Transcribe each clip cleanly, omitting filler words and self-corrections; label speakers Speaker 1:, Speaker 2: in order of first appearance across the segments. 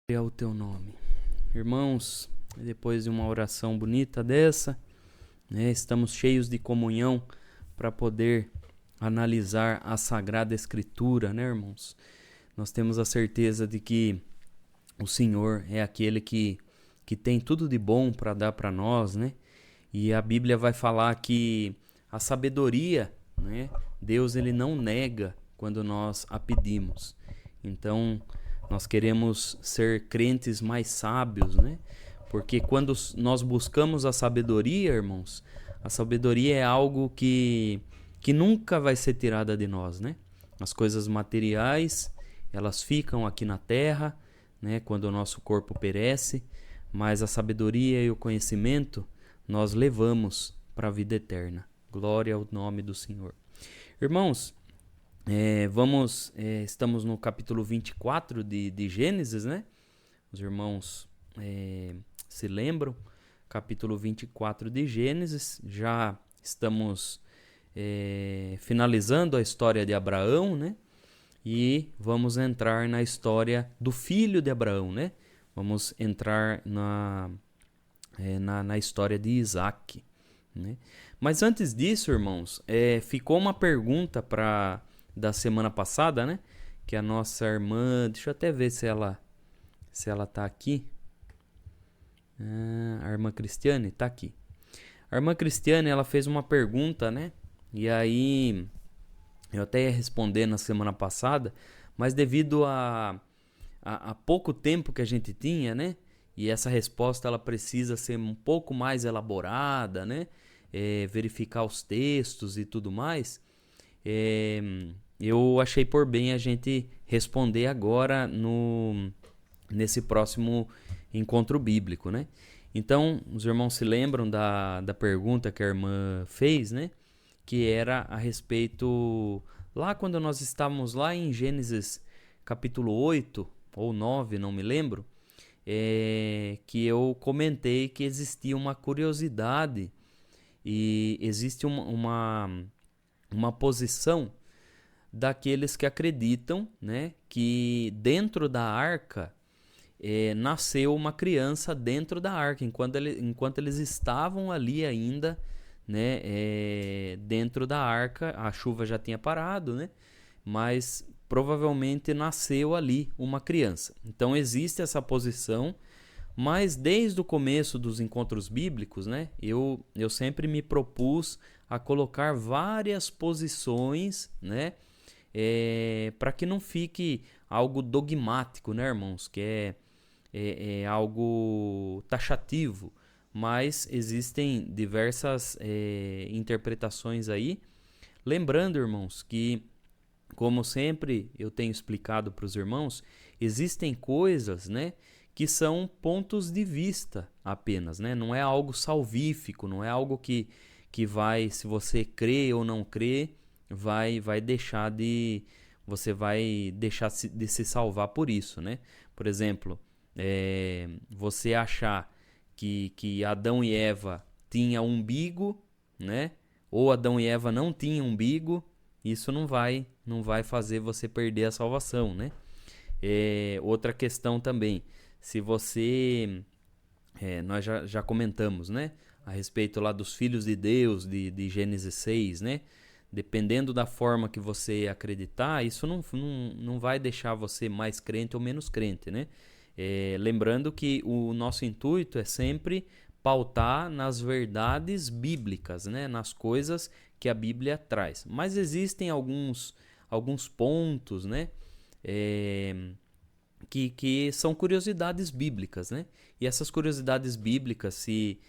Speaker 1: É o teu nome. Irmãos, depois de uma oração bonita dessa, estamos cheios de comunhão para poder analisar a Sagrada Escritura, irmãos? Nós temos a certeza de que o Senhor é aquele que tem tudo de bom para dar para nós, E a Bíblia vai falar que a sabedoria, Deus ele não nega quando nós a pedimos. Então, nós queremos ser crentes mais sábios, Porque quando nós buscamos a sabedoria, irmãos, a sabedoria é algo que nunca vai ser tirada de nós, As coisas materiais, elas ficam aqui na terra, quando o nosso corpo perece, mas a sabedoria e o conhecimento nós levamos para a vida eterna. Glória ao nome do Senhor. Irmãos, estamos no capítulo 24 de Gênesis, Os irmãos se lembram, capítulo 24 de Gênesis, já estamos finalizando a história de Abraão, E vamos entrar na história do filho de Abraão, Vamos entrar na história de Isaac, Mas antes disso, irmãos, ficou uma pergunta da semana passada, Que a nossa irmã, deixa eu até ver se ela tá aqui. A irmã Cristiane tá aqui. A irmã Cristiane, ela fez uma pergunta, E aí eu até ia responder na semana passada, mas devido a pouco tempo que a gente tinha, E essa resposta ela precisa ser um pouco mais elaborada, verificar os textos e tudo mais. Eu achei por bem a gente responder agora nesse próximo encontro bíblico, Então, os irmãos se lembram da pergunta que a irmã fez, Que era a respeito, lá quando nós estávamos lá em Gênesis capítulo 8 ou 9, não me lembro, que eu comentei que existia uma curiosidade e existe uma posição daqueles que acreditam, que dentro da arca nasceu uma criança dentro da arca, enquanto eles estavam ali ainda, dentro da arca. A chuva já tinha parado, mas provavelmente nasceu ali uma criança. Então existe essa posição, mas desde o começo dos encontros bíblicos, eu sempre me propus a colocar várias posições, para que não fique algo dogmático, irmãos, que é algo taxativo, mas existem diversas interpretações aí. Lembrando, irmãos, que, como sempre eu tenho explicado para os irmãos, existem coisas, que são pontos de vista apenas, Não é algo salvífico, não é algo que vai, se você crê ou não crê, vai deixar de... Você vai deixar de se salvar por isso, Por exemplo, você achar que Adão e Eva tinham umbigo, Ou Adão e Eva não tinham umbigo, isso não vai fazer você perder a salvação, outra questão também, se você... nós já comentamos, a respeito lá dos filhos de Deus, de Gênesis 6, Dependendo da forma que você acreditar, isso não vai deixar você mais crente ou menos crente, lembrando que o nosso intuito é sempre pautar nas verdades bíblicas, nas coisas que a Bíblia traz. Mas existem alguns pontos, que são curiosidades bíblicas, E essas curiosidades bíblicas, se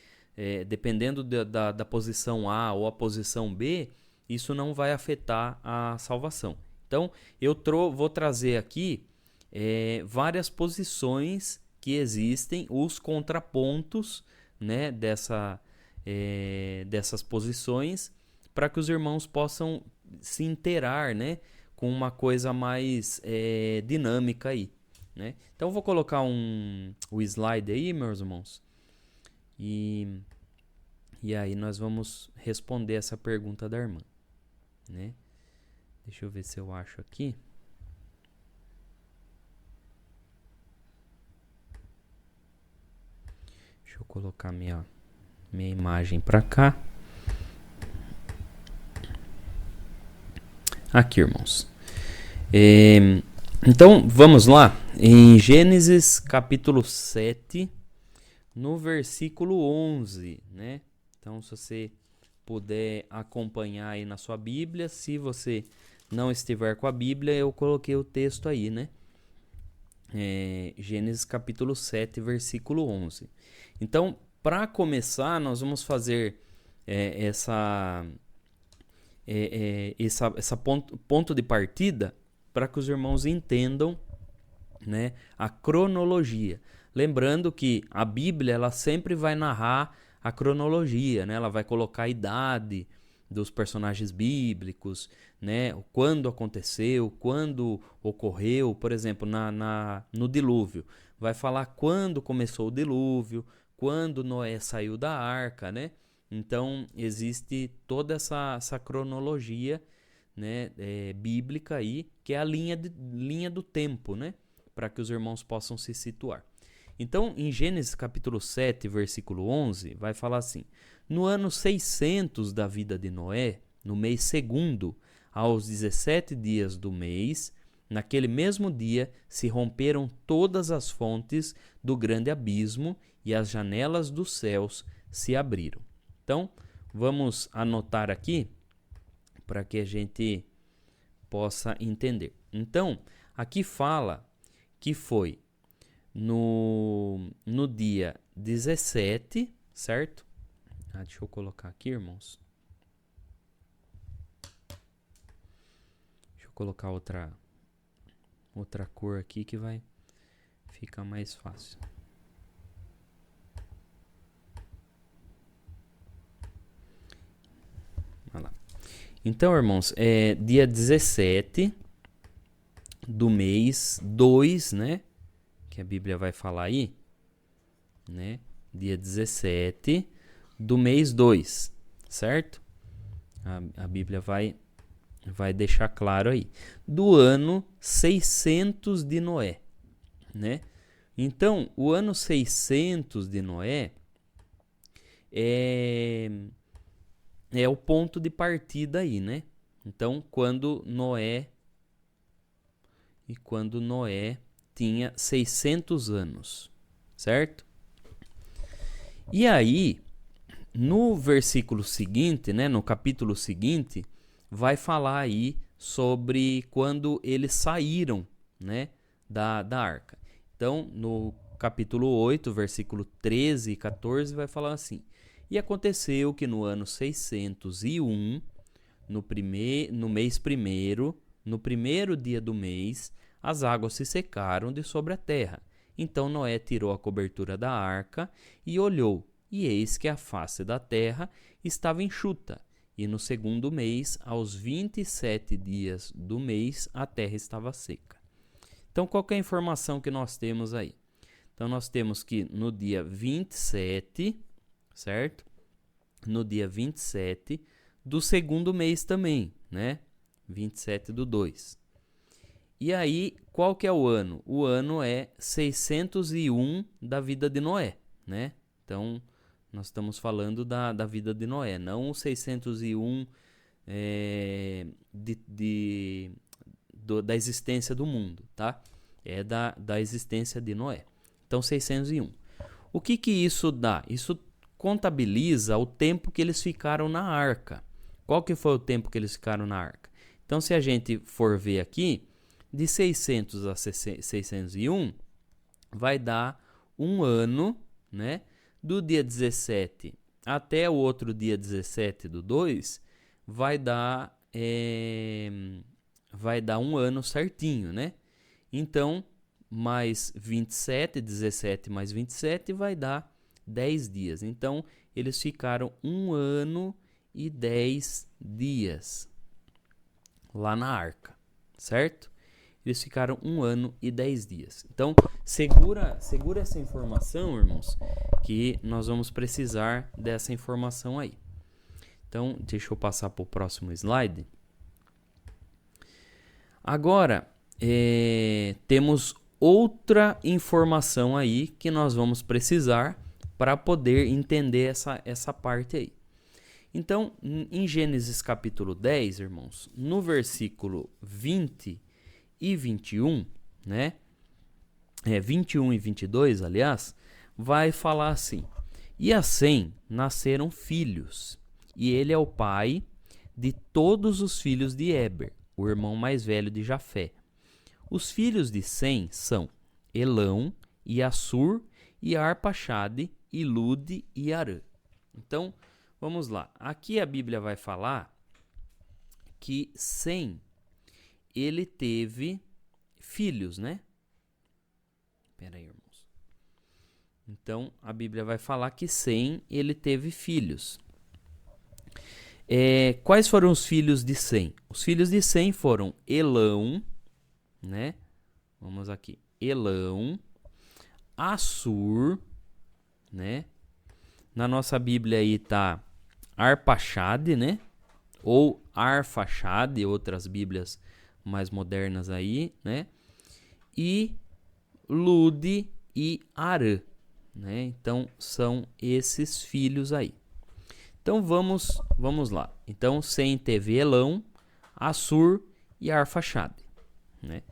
Speaker 1: dependendo da posição A ou a posição B, isso não vai afetar a salvação. Então, eu vou trazer aqui várias posições que existem, os contrapontos, dessas posições, para que os irmãos possam se inteirar, com uma coisa mais dinâmica aí, Então, eu vou colocar o slide aí, meus irmãos, e aí nós vamos responder essa pergunta da irmã, Deixa eu ver se eu acho aqui. Deixa eu colocar minha imagem para cá. Aqui, irmãos. Então, vamos lá. Em Gênesis capítulo 7, no versículo 11, né? Então, se você puder acompanhar aí na sua Bíblia, se você não estiver com a Bíblia, eu coloquei o texto aí, né? Gênesis capítulo 7, versículo 11. Então, para começar, nós vamos fazer essa ponto de partida para que os irmãos entendam, né, a cronologia. Lembrando que a Bíblia ela sempre vai narrar a cronologia, né? Ela vai colocar a idade dos personagens bíblicos, né? Quando aconteceu, quando ocorreu, por exemplo, no dilúvio. Vai falar quando começou o dilúvio, quando Noé saiu da arca, né? Então, existe toda essa cronologia, né, bíblica aí, que é a linha do tempo, né? Para que os irmãos possam se situar. Então, em Gênesis capítulo 7, versículo 11, vai falar assim: no ano 600 da vida de Noé, no mês segundo, aos 17 dias do mês, naquele mesmo dia se romperam todas as fontes do grande abismo e as janelas dos céus se abriram. Então, vamos anotar aqui para que a gente possa entender. Então, aqui fala que foi no dia 17, certo? Deixa eu colocar aqui, irmãos. Deixa eu colocar outra cor aqui que vai ficar mais fácil. Olha lá. Então, irmãos, dia 17 do mês 2, né? Que a Bíblia vai falar aí, né? Dia 17 do mês 2, certo? A Bíblia vai deixar claro aí. Do ano 600 de Noé, né? Então, o ano 600 de Noé é o ponto de partida aí, né? Então, quando Noé tinha 600 anos, certo? E aí, no versículo seguinte, né, no capítulo seguinte, vai falar aí sobre quando eles saíram, né, da arca. Então, no capítulo 8, versículo 13 e 14, vai falar assim: e aconteceu que no ano 601, no mês primeiro, no primeiro dia do mês, as águas se secaram de sobre a terra. Então Noé tirou a cobertura da arca e olhou, e eis que a face da terra estava enxuta. E no segundo mês, aos 27 dias do mês, a terra estava seca. Então, qual que é a informação que nós temos aí? Então, nós temos que no dia 27, certo? No dia 27 do segundo mês também, né? 27 do 2. E aí, qual que é o ano? O ano é 601 da vida de Noé, né? Então, nós estamos falando da vida de Noé, não o 601 da existência do mundo, tá? É da existência de Noé. Então, 601. O que isso dá? Isso contabiliza o tempo que eles ficaram na arca. Qual que foi o tempo que eles ficaram na arca? Então, se a gente for ver aqui, de 600 a 601, vai dar um ano, né? Do dia 17 até o outro dia 17 do 2, vai dar um ano certinho, né? Então, mais 27, 17 mais 27 vai dar 10 dias. Então, eles ficaram 1 ano e 10 dias lá na arca, certo? Eles ficaram 1 ano e 10 dias. Então, segura essa informação, irmãos, que nós vamos precisar dessa informação aí. Então, deixa eu passar para o próximo slide. Agora, temos outra informação aí que nós vamos precisar para poder entender essa parte aí. Então, em Gênesis capítulo 10, irmãos, no versículo 20 e 21, né? 21 e 22, aliás, vai falar assim: E a Sem nasceram filhos, e ele é o pai de todos os filhos de Éber, o irmão mais velho de Jafé. Os filhos de Sem são Elão, e Assur, e Arpaxade, e Lude, e Arã. Então, vamos lá. Aqui a Bíblia vai falar que Sem, ele teve filhos, né? Espera aí, irmãos. Então, a Bíblia vai falar que Sem, ele teve filhos. Quais foram os filhos de Sem? Os filhos de Sem foram Elão, né? Vamos aqui. Elão, Assur, né? Na nossa Bíblia aí tá Arpaxade, né? Ou Arfaxade, outras Bíblias mais modernas aí, né? E Lude e Arã, né? Então são esses filhos aí. Então vamos lá. Então Sem teve Elão, Assur e Arfaxade, né?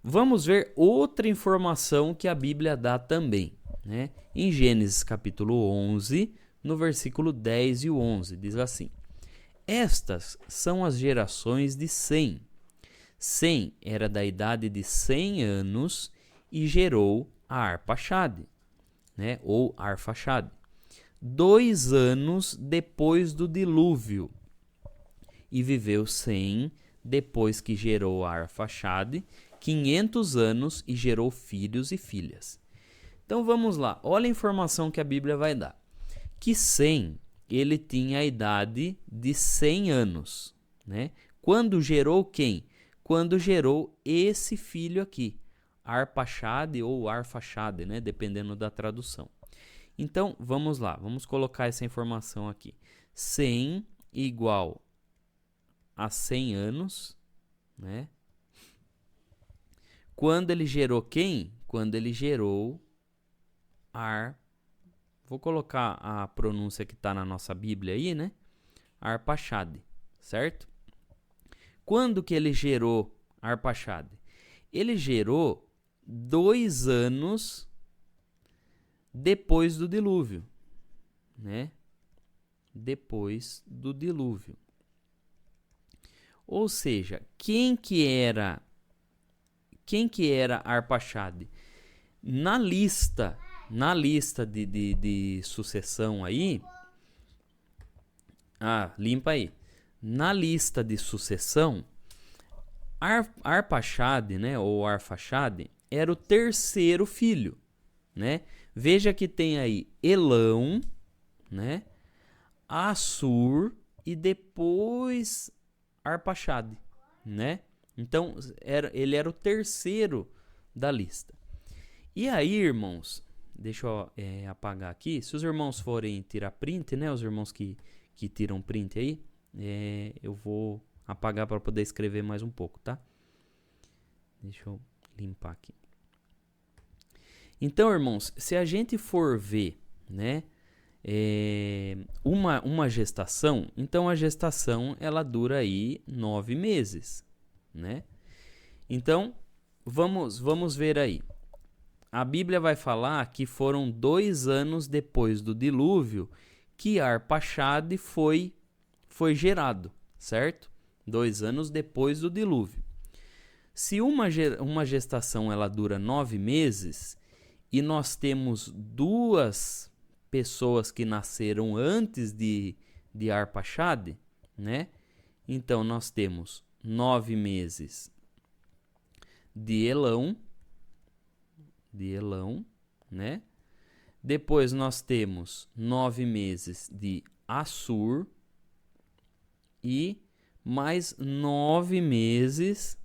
Speaker 1: Vamos ver outra informação que a Bíblia dá também, né? Em Gênesis capítulo 11, no versículo 10 e 11, diz assim: Estas são as gerações de Sem. Sem era da idade de 100 anos e gerou a Arpaxade, né? Ou Arfaxade, 2 anos depois do dilúvio. E viveu Sem, depois que gerou a Arfaxade, 500 anos e gerou filhos e filhas. Então vamos lá, olha a informação que a Bíblia vai dar. Que Sem, ele tinha a idade de 100 anos, né? Quando gerou quem? Quando gerou esse filho aqui, Arpaxade ou Arfaxade, né? Dependendo da tradução. Então vamos lá, vamos colocar essa informação aqui. 100 igual a 100 anos, né? Quando ele gerou quem? Quando ele gerou Vou colocar a pronúncia que está na nossa Bíblia aí, né? Arpaxade, certo? Quando que ele gerou Arpaxade? Ele gerou 2 anos depois do dilúvio, né? Depois do dilúvio. Ou seja, quem que era Arpaxade? Na lista de sucessão aí, limpa aí. Na lista de sucessão, Arpaxade, né, ou Arfaxade, era o terceiro filho, né? Veja que tem aí Elão, né, Assur e depois Arpaxade, né? Então, ele era o terceiro da lista. E aí, irmãos, deixa eu apagar aqui. Se os irmãos forem tirar print, né? Os irmãos que tiram print aí, eu vou apagar para poder escrever mais um pouco, tá? Deixa eu limpar aqui. Então, irmãos, se a gente for ver, né, uma gestação, então a gestação ela dura aí 9 meses, né? Então, vamos ver aí. A Bíblia vai falar que foram 2 anos depois do dilúvio que Arpaxade foi gerado, certo? 2 anos depois do dilúvio. Se uma gestação ela dura 9 meses e nós temos 2 pessoas que nasceram antes de Arpaxade, né? Então nós temos 9 meses de Elão, né? Depois nós temos 9 meses de Assur e mais 9 meses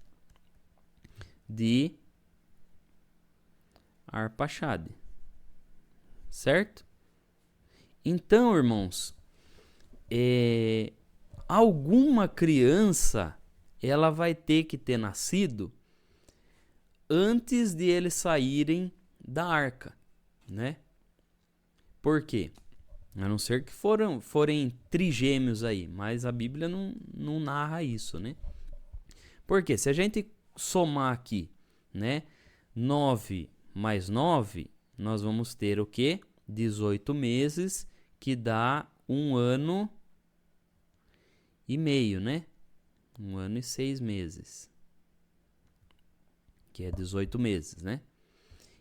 Speaker 1: de Arpaxade, certo? Então, irmãos, alguma criança ela vai ter que ter nascido antes de eles saírem da arca, né? Por quê? A não ser que forem trigêmeos aí, mas a Bíblia não narra isso, né? Porque se a gente somar aqui, né, 9 mais 9, nós vamos ter o quê? 18 meses, que dá 1 ano e meio, né? 1 ano e 6 meses. Que é 18 meses, né?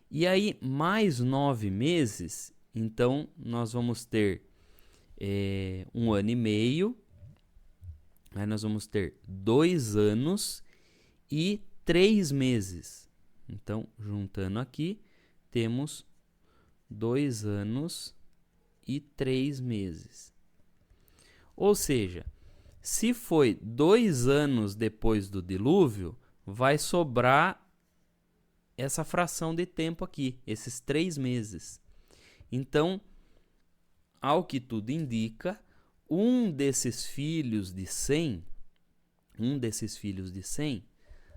Speaker 1: E aí, mais 9 meses, então nós vamos ter 1 ano e meio. Aí nós vamos ter 2 anos e 3 meses. Então, juntando aqui, temos 2 anos e 3 meses. Ou seja, se foi 2 anos depois do dilúvio, vai sobrar essa fração de tempo aqui, esses 3 meses. Então, ao que tudo indica, um desses filhos de Sem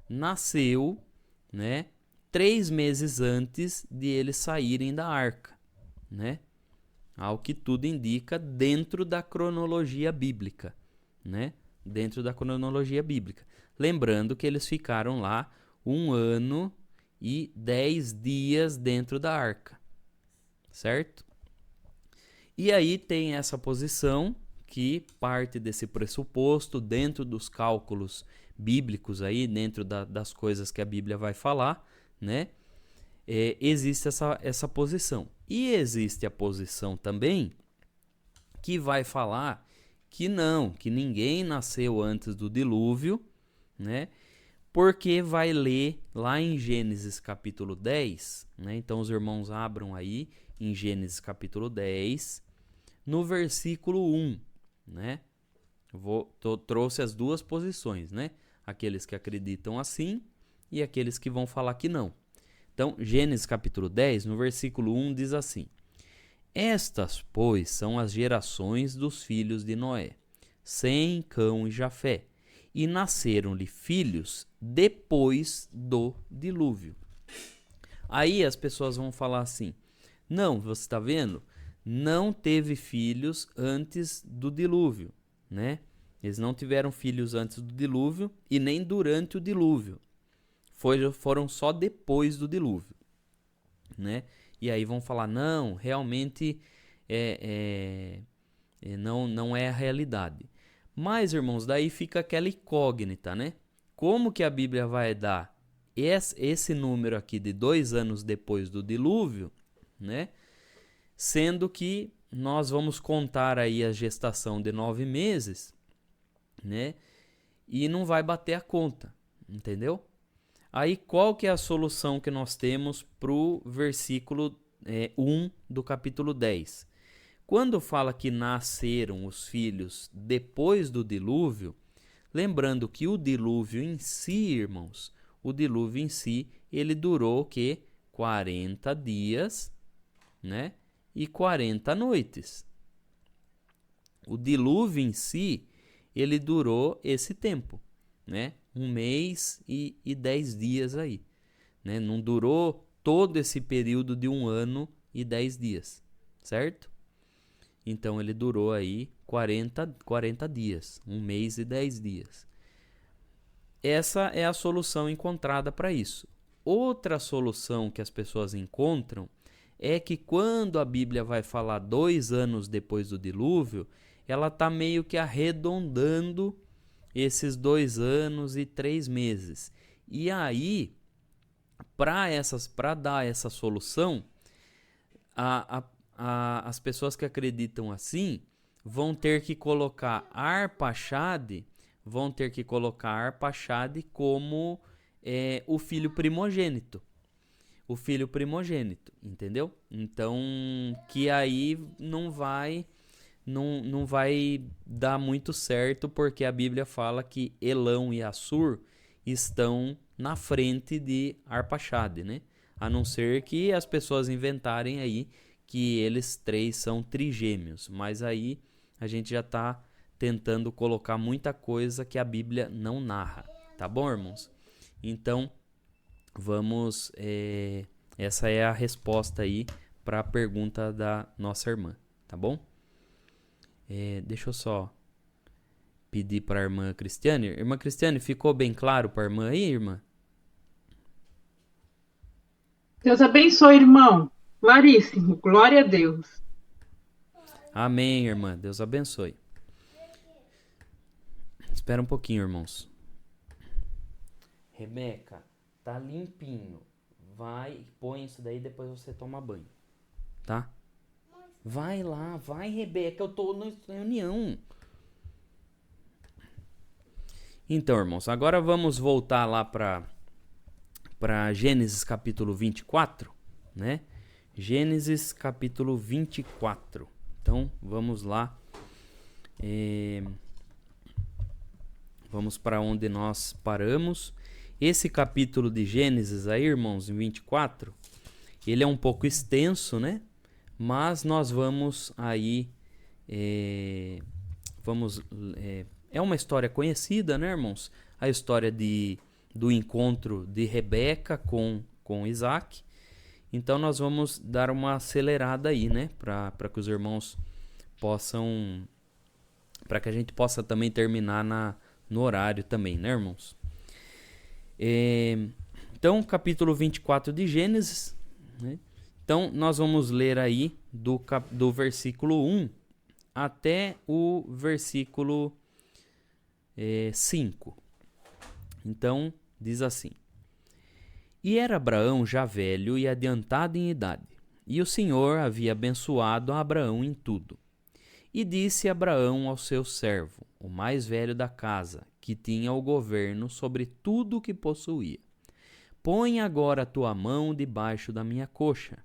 Speaker 1: nasceu, né, 3 meses antes de eles saírem da arca, né? Ao que tudo indica dentro da cronologia bíblica, né? Dentro da cronologia bíblica. Lembrando que eles ficaram lá 1 ano e 10 dias dentro da arca, certo? E aí tem essa posição que parte desse pressuposto dentro dos cálculos bíblicos aí, dentro das coisas que a Bíblia vai falar, né? Existe essa posição. E existe a posição também que vai falar que não, que ninguém nasceu antes do dilúvio, né? Porque vai ler lá em Gênesis capítulo 10, né? Então os irmãos abram aí em Gênesis capítulo 10, no versículo 1, né? Trouxe as duas posições, né? Aqueles que acreditam assim e aqueles que vão falar que não. Então, Gênesis capítulo 10, no versículo 1, diz assim: Estas, pois, são as gerações dos filhos de Noé, Sem, Cão e Jafé, e nasceram-lhe filhos depois do dilúvio. Aí as pessoas vão falar assim: não, você está vendo? Não teve filhos antes do dilúvio, né? Eles não tiveram filhos antes do dilúvio e nem durante o dilúvio. Foram só depois do dilúvio, né? E aí vão falar, não, realmente não é a realidade. Mas, irmãos, daí fica aquela incógnita, né? Como que a Bíblia vai dar esse número aqui de 2 anos depois do dilúvio, né? Sendo que nós vamos contar aí a gestação de 9 meses, né? E não vai bater a conta, entendeu? Aí qual que é a solução que nós temos para o versículo 1 do capítulo 10? Quando fala que nasceram os filhos depois do dilúvio, lembrando que o dilúvio em si, irmãos, o dilúvio em si, ele durou o quê? 40 dias, né? E 40 noites. O dilúvio em si, ele durou esse tempo, né? 1 mês e 10 dias aí, né? Não durou todo esse período de 1 ano e 10 dias, certo? Então ele durou aí 40 dias, 1 mês e 10 dias. Essa é a solução encontrada para isso. Outra solução que as pessoas encontram é que quando a Bíblia vai falar 2 anos depois do dilúvio, ela está meio que arredondando esses 2 anos e 3 meses. E aí, para dar essa solução, as pessoas que acreditam assim vão ter que colocar Arpaxade, como o filho primogênito. O filho primogênito, entendeu? Então, que aí não vai dar muito certo, porque a Bíblia fala que Elão e Assur estão na frente de Arpaxade, né? A não ser que as pessoas inventarem aí que eles 3 são trigêmeos, mas aí a gente já está tentando colocar muita coisa que a Bíblia não narra, tá bom, irmãos? Então, vamos, essa é a resposta aí para a pergunta da nossa irmã, tá bom? Deixa eu só pedir para a irmã Cristiane. Irmã Cristiane, ficou bem claro para a irmã aí, irmã?
Speaker 2: Deus abençoe, irmão. Claríssimo. Glória a Deus.
Speaker 1: Amém, irmã. Deus abençoe. Espera um pouquinho, irmãos. Rebeca, tá limpinho. Vai, põe isso daí, depois você toma banho. Tá? Vai lá, vai, Rebeca, eu tô na reunião. Então, irmãos, agora vamos voltar lá para Gênesis capítulo 24, né? Gênesis capítulo 24. Então, vamos lá. Vamos para onde nós paramos. Esse capítulo de Gênesis aí, irmãos, em 24, ele é um pouco extenso, né? Mas nós vamos aí... é uma história conhecida, né, irmãos? A história do encontro de Rebeca com Isaac. Então nós vamos dar uma acelerada aí, né? Para que os irmãos possam... Para que a gente possa também terminar no horário também, né, irmãos? Então, capítulo 24 de Gênesis, né? Então, nós vamos ler aí do versículo 1 até o versículo 5. Então, diz assim: E era Abraão já velho e adiantado em idade, e o Senhor havia abençoado a Abraão em tudo. E disse Abraão ao seu servo, o mais velho da casa, que tinha o governo sobre tudo o que possuía: Põe agora a tua mão debaixo da minha coxa,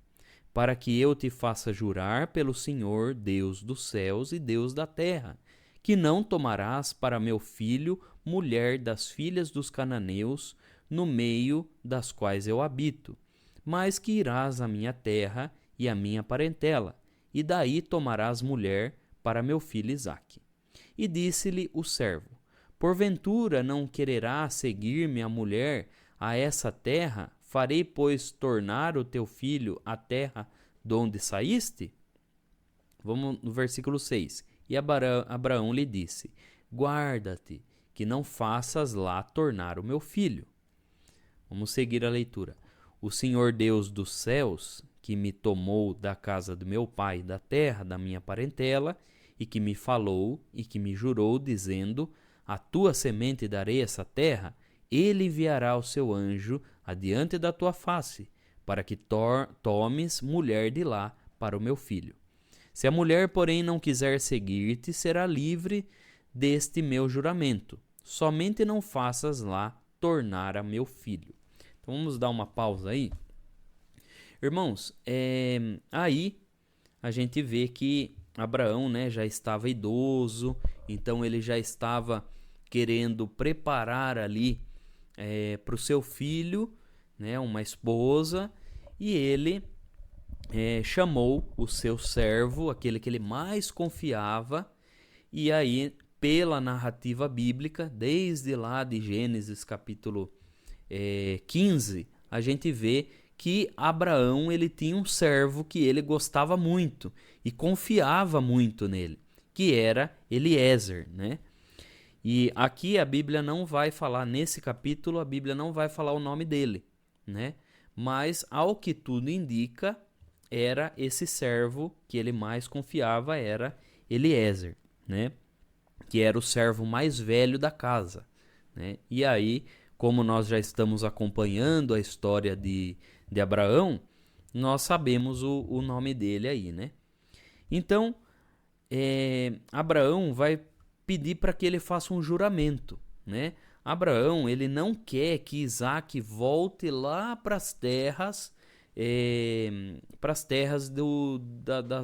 Speaker 1: para que eu te faça jurar pelo Senhor, Deus dos céus e Deus da terra, que não tomarás para meu filho mulher das filhas dos cananeus, no meio das quais eu habito, mas que irás à minha terra e à minha parentela, e daí tomarás mulher para meu filho Isaque. E disse-lhe o servo: Porventura não quererá seguir-me a mulher a essa terra? Farei, pois, tornar o teu filho a terra de onde saíste? Vamos no versículo 6. E Abraão lhe disse: Guarda-te, que não faças lá tornar o meu filho. Vamos seguir a leitura. O Senhor Deus dos céus, que me tomou da casa do meu pai, da terra da minha parentela, e que me falou e que me jurou, dizendo: A tua semente darei essa terra, ele enviará o seu anjo adiante da tua face, para que tomes mulher de lá para o meu filho. Se a mulher, porém, não quiser seguir-te, será livre deste meu juramento. Somente não faças lá tornar a meu filho. Então vamos dar uma pausa aí. Irmãos, aí a gente vê que Abraão, né, já estava idoso, então ele já estava querendo preparar ali para o seu filho, né, uma esposa, e ele chamou o seu servo, aquele que ele mais confiava, e aí, pela narrativa bíblica, desde lá de Gênesis capítulo 15, a gente vê que Abraão ele tinha um servo que ele gostava muito e confiava muito nele, que era Eliezer, né? E aqui a Bíblia não vai falar, nesse capítulo, a Bíblia não vai falar o nome dele, né? Mas, ao que tudo indica, era esse servo que ele mais confiava, era Eliezer, né? Que era o servo mais velho da casa, né? E aí, como nós já estamos acompanhando a história de Abraão, nós sabemos o nome dele aí, né? Então, Abraão vai pedir para que ele faça um juramento, né? Abraão, ele não quer que Isaac volte lá para as terras,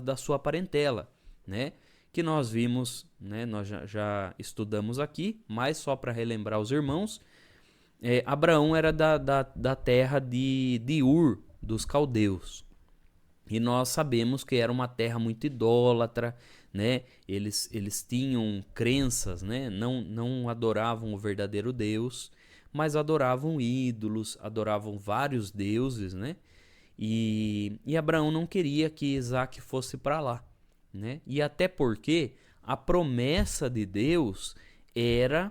Speaker 1: da sua parentela, né? Que nós vimos, né? Nós já estudamos aqui, mas só para relembrar os irmãos, Abraão era da terra de Ur, dos caldeus. E nós sabemos que era uma terra muito idólatra, né? Eles tinham crenças, né? Não adoravam o verdadeiro Deus, mas adoravam ídolos, adoravam vários deuses, né? E Abraão não queria que Isaac fosse para lá, né? E até porque a promessa de Deus era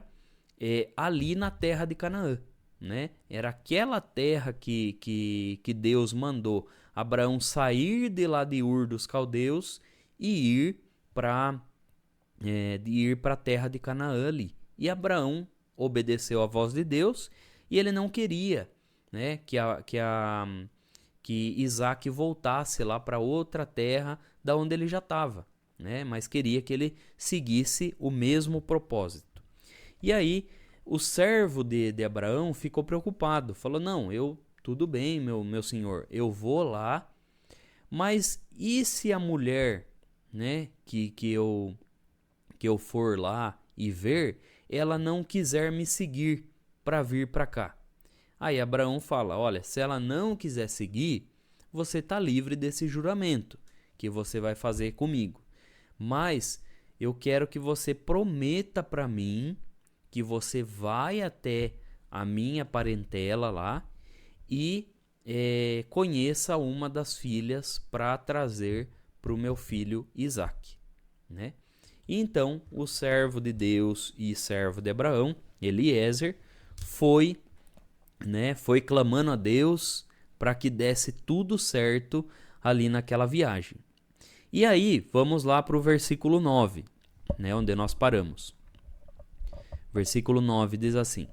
Speaker 1: ali na terra de Canaã, né? Era aquela terra que Deus mandou Abraão sair de lá de Ur dos Caldeus e ir para a terra de Canaã ali. E Abraão obedeceu à voz de Deus e ele não queria, né, que Isaac voltasse lá para outra terra da onde ele já estava, né? Mas queria que ele seguisse o mesmo propósito. E aí o servo de Abraão ficou preocupado, falou: não, tudo bem, meu senhor, eu vou lá, mas e se a mulher, né, que eu for lá e ver, ela não quiser me seguir para vir para cá? Aí Abraão fala: olha, se ela não quiser seguir, você está livre desse juramento que você vai fazer comigo. Mas eu quero que você prometa para mim que você vai até a minha parentela lá e conheça uma das filhas para trazer para o meu filho Isaque, né? E então o servo de Deus e servo de Abraão, Eliezer, foi clamando a Deus para que desse tudo certo ali naquela viagem. E aí, vamos lá para o versículo 9, né, onde nós paramos. Versículo 9 diz assim: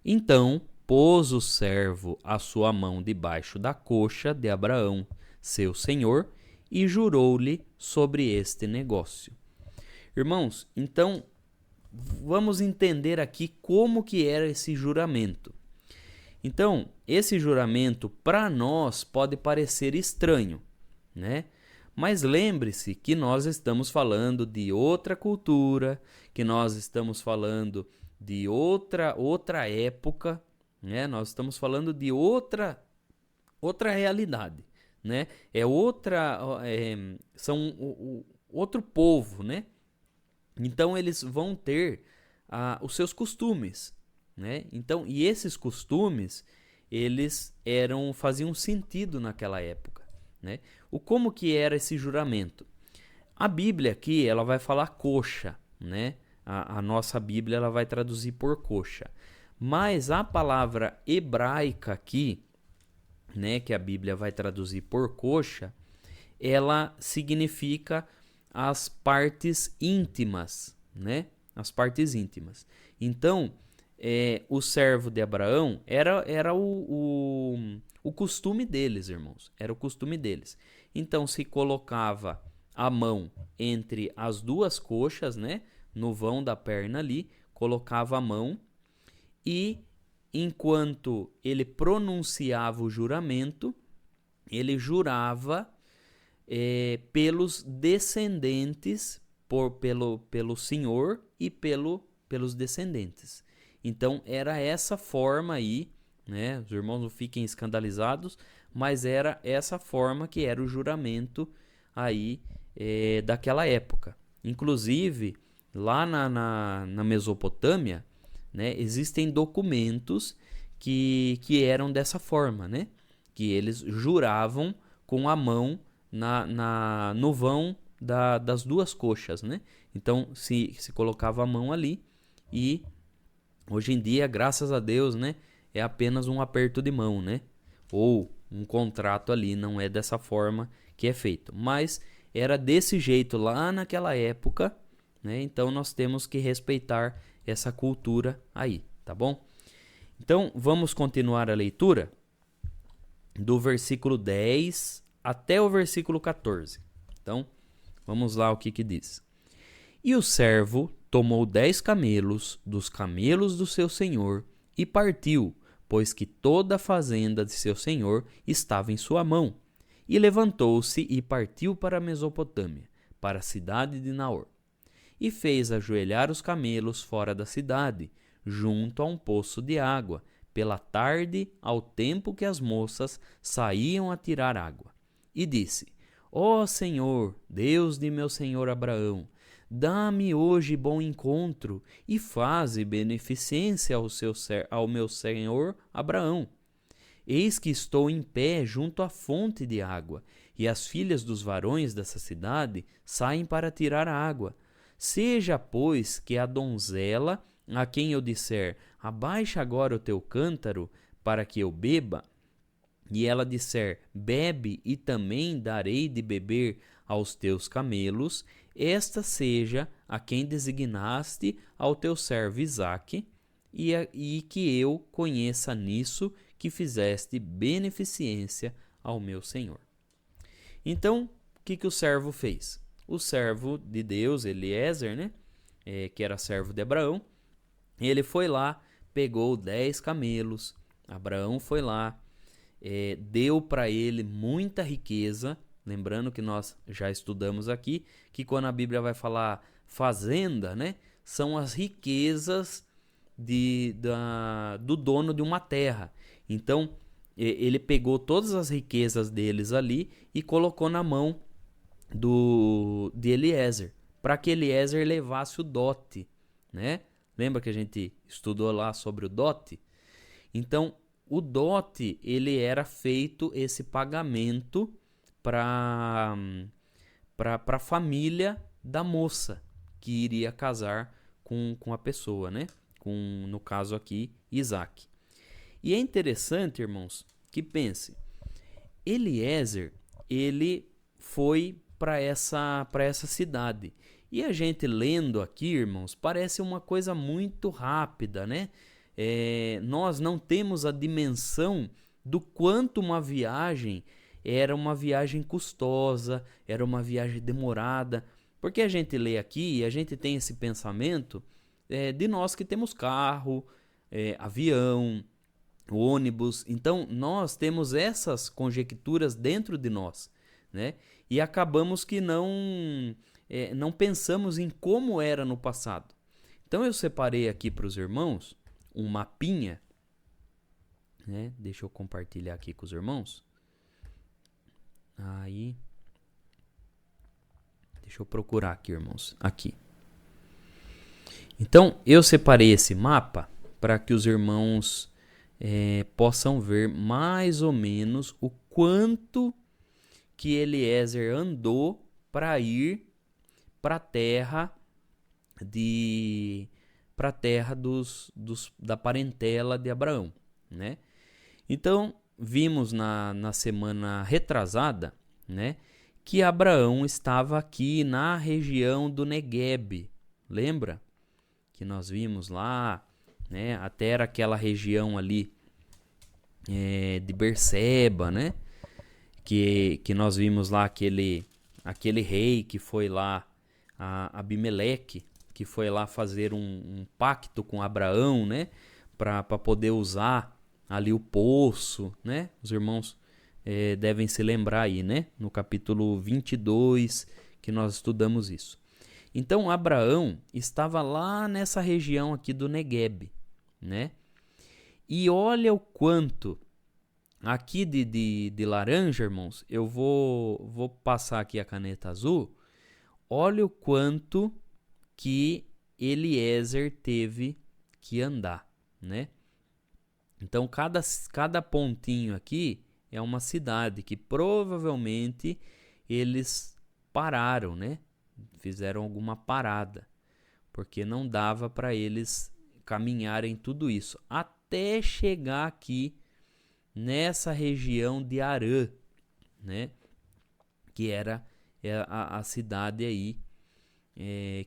Speaker 1: então pôs o servo a sua mão debaixo da coxa de Abraão, seu senhor, e jurou-lhe sobre este negócio. Irmãos, então vamos entender aqui como que era esse juramento. Então, esse juramento para nós pode parecer estranho, né? Mas lembre-se que nós estamos falando de outra cultura, que nós estamos falando de outra época, né? Nós estamos falando de outra realidade, né? São outro povo, né? Então eles vão ter os seus costumes, né? Então, e esses costumes, eles faziam sentido naquela época, né? Como que era esse juramento? A Bíblia aqui, ela vai falar coxa, né? A nossa Bíblia, ela vai traduzir por coxa. Mas a palavra hebraica aqui, né, que a Bíblia vai traduzir por coxa, ela significa as partes íntimas, né? As partes íntimas. Então, o servo de Abraão era o costume deles, irmãos. Era o costume deles. Então, se colocava a mão entre as duas coxas, né? No vão da perna ali, colocava a mão e, enquanto ele pronunciava o juramento, ele jurava pelos descendentes, pelo senhor e pelos descendentes. Então era essa forma aí, né? Os irmãos não fiquem escandalizados, mas era essa forma que era o juramento aí daquela época. Inclusive, lá na Mesopotâmia, né, existem documentos que eram dessa forma, né? Que eles juravam com a mão no vão das duas coxas, né? Então se colocava a mão ali e hoje em dia, graças a Deus, né, é apenas um aperto de mão, né? Ou um contrato ali, não é dessa forma que é feito. Mas era desse jeito lá naquela época, né? Então nós temos que respeitar essa cultura aí, tá bom? Então vamos continuar a leitura do versículo 10 até o versículo 14. Então, vamos lá o que diz. E o servo tomou 10 camelos dos camelos do seu senhor e partiu, pois que toda a fazenda de seu senhor estava em sua mão. E levantou-se e partiu para a Mesopotâmia, para a cidade de Naor. E fez ajoelhar os camelos fora da cidade, junto a um poço de água, pela tarde, ao tempo que as moças saíam a tirar água. E disse: ó Senhor, Deus de meu senhor Abraão, dá-me hoje bom encontro e faze beneficência ao meu senhor Abraão. Eis que estou em pé junto à fonte de água, e as filhas dos varões dessa cidade saem para tirar água. Seja, pois, que a donzela, a quem eu disser, abaixa agora o teu cântaro, para que eu beba, e ela disser, bebe, e também darei de beber aos teus camelos, esta seja a quem designaste ao teu servo Isaque, e que eu conheça nisso que fizeste beneficência ao meu senhor. Então, o que o servo fez? O servo de Deus, Eliezer, né? Que era servo de Abraão, ele foi lá, pegou 10 camelos, Abraão foi lá, deu para ele muita riqueza. Lembrando que nós já estudamos aqui que quando a Bíblia vai falar fazenda, né, são as riquezas do dono de uma terra. Então, ele pegou todas as riquezas deles ali e colocou na mão de Eliezer, para que Eliezer levasse o dote, né? Lembra que a gente estudou lá sobre o dote? Então, o dote, ele era feito esse pagamento para a família da moça que iria casar com a pessoa, né? No caso aqui, Isaque. E é interessante, irmãos, que pense, Eliezer, ele foi para essa cidade. E a gente lendo aqui, irmãos, parece uma coisa muito rápida, né? Nós não temos a dimensão do quanto uma viagem era uma viagem custosa, era uma viagem demorada, porque a gente lê aqui e a gente tem esse pensamento de nós que temos carro, avião, ônibus. Então nós temos essas conjecturas dentro de nós, né? E acabamos que não pensamos em como era no passado. Então eu separei aqui para os irmãos um mapinha, né? Deixa eu compartilhar aqui com os irmãos. Aí, deixa eu procurar aqui, irmãos. Aqui. Então, eu separei esse mapa para que os irmãos possam ver mais ou menos o quanto que Eliezer andou para ir para a terra da parentela de Abraão, né? Então, vimos na semana retrasada, né, que Abraão estava aqui na região do Neguebe. Lembra? Que nós vimos lá, né, até era aquela região ali de Berseba, né? Que nós vimos lá aquele rei que foi lá, Abimeleque, que foi lá fazer um pacto com Abraão, né, para poder usar ali o poço, né? Os irmãos devem se lembrar aí, né? No capítulo 22 que nós estudamos isso. Então Abraão estava lá nessa região aqui do Neguebe, né? E olha o quanto aqui de laranja, irmãos, eu vou passar aqui a caneta azul. Olha o quanto que Eliezer teve que andar, né? Então, cada pontinho aqui é uma cidade que provavelmente eles pararam, né? Fizeram alguma parada, porque não dava para eles caminharem tudo isso, até chegar aqui nessa região de Arã, né? Que era a cidade aí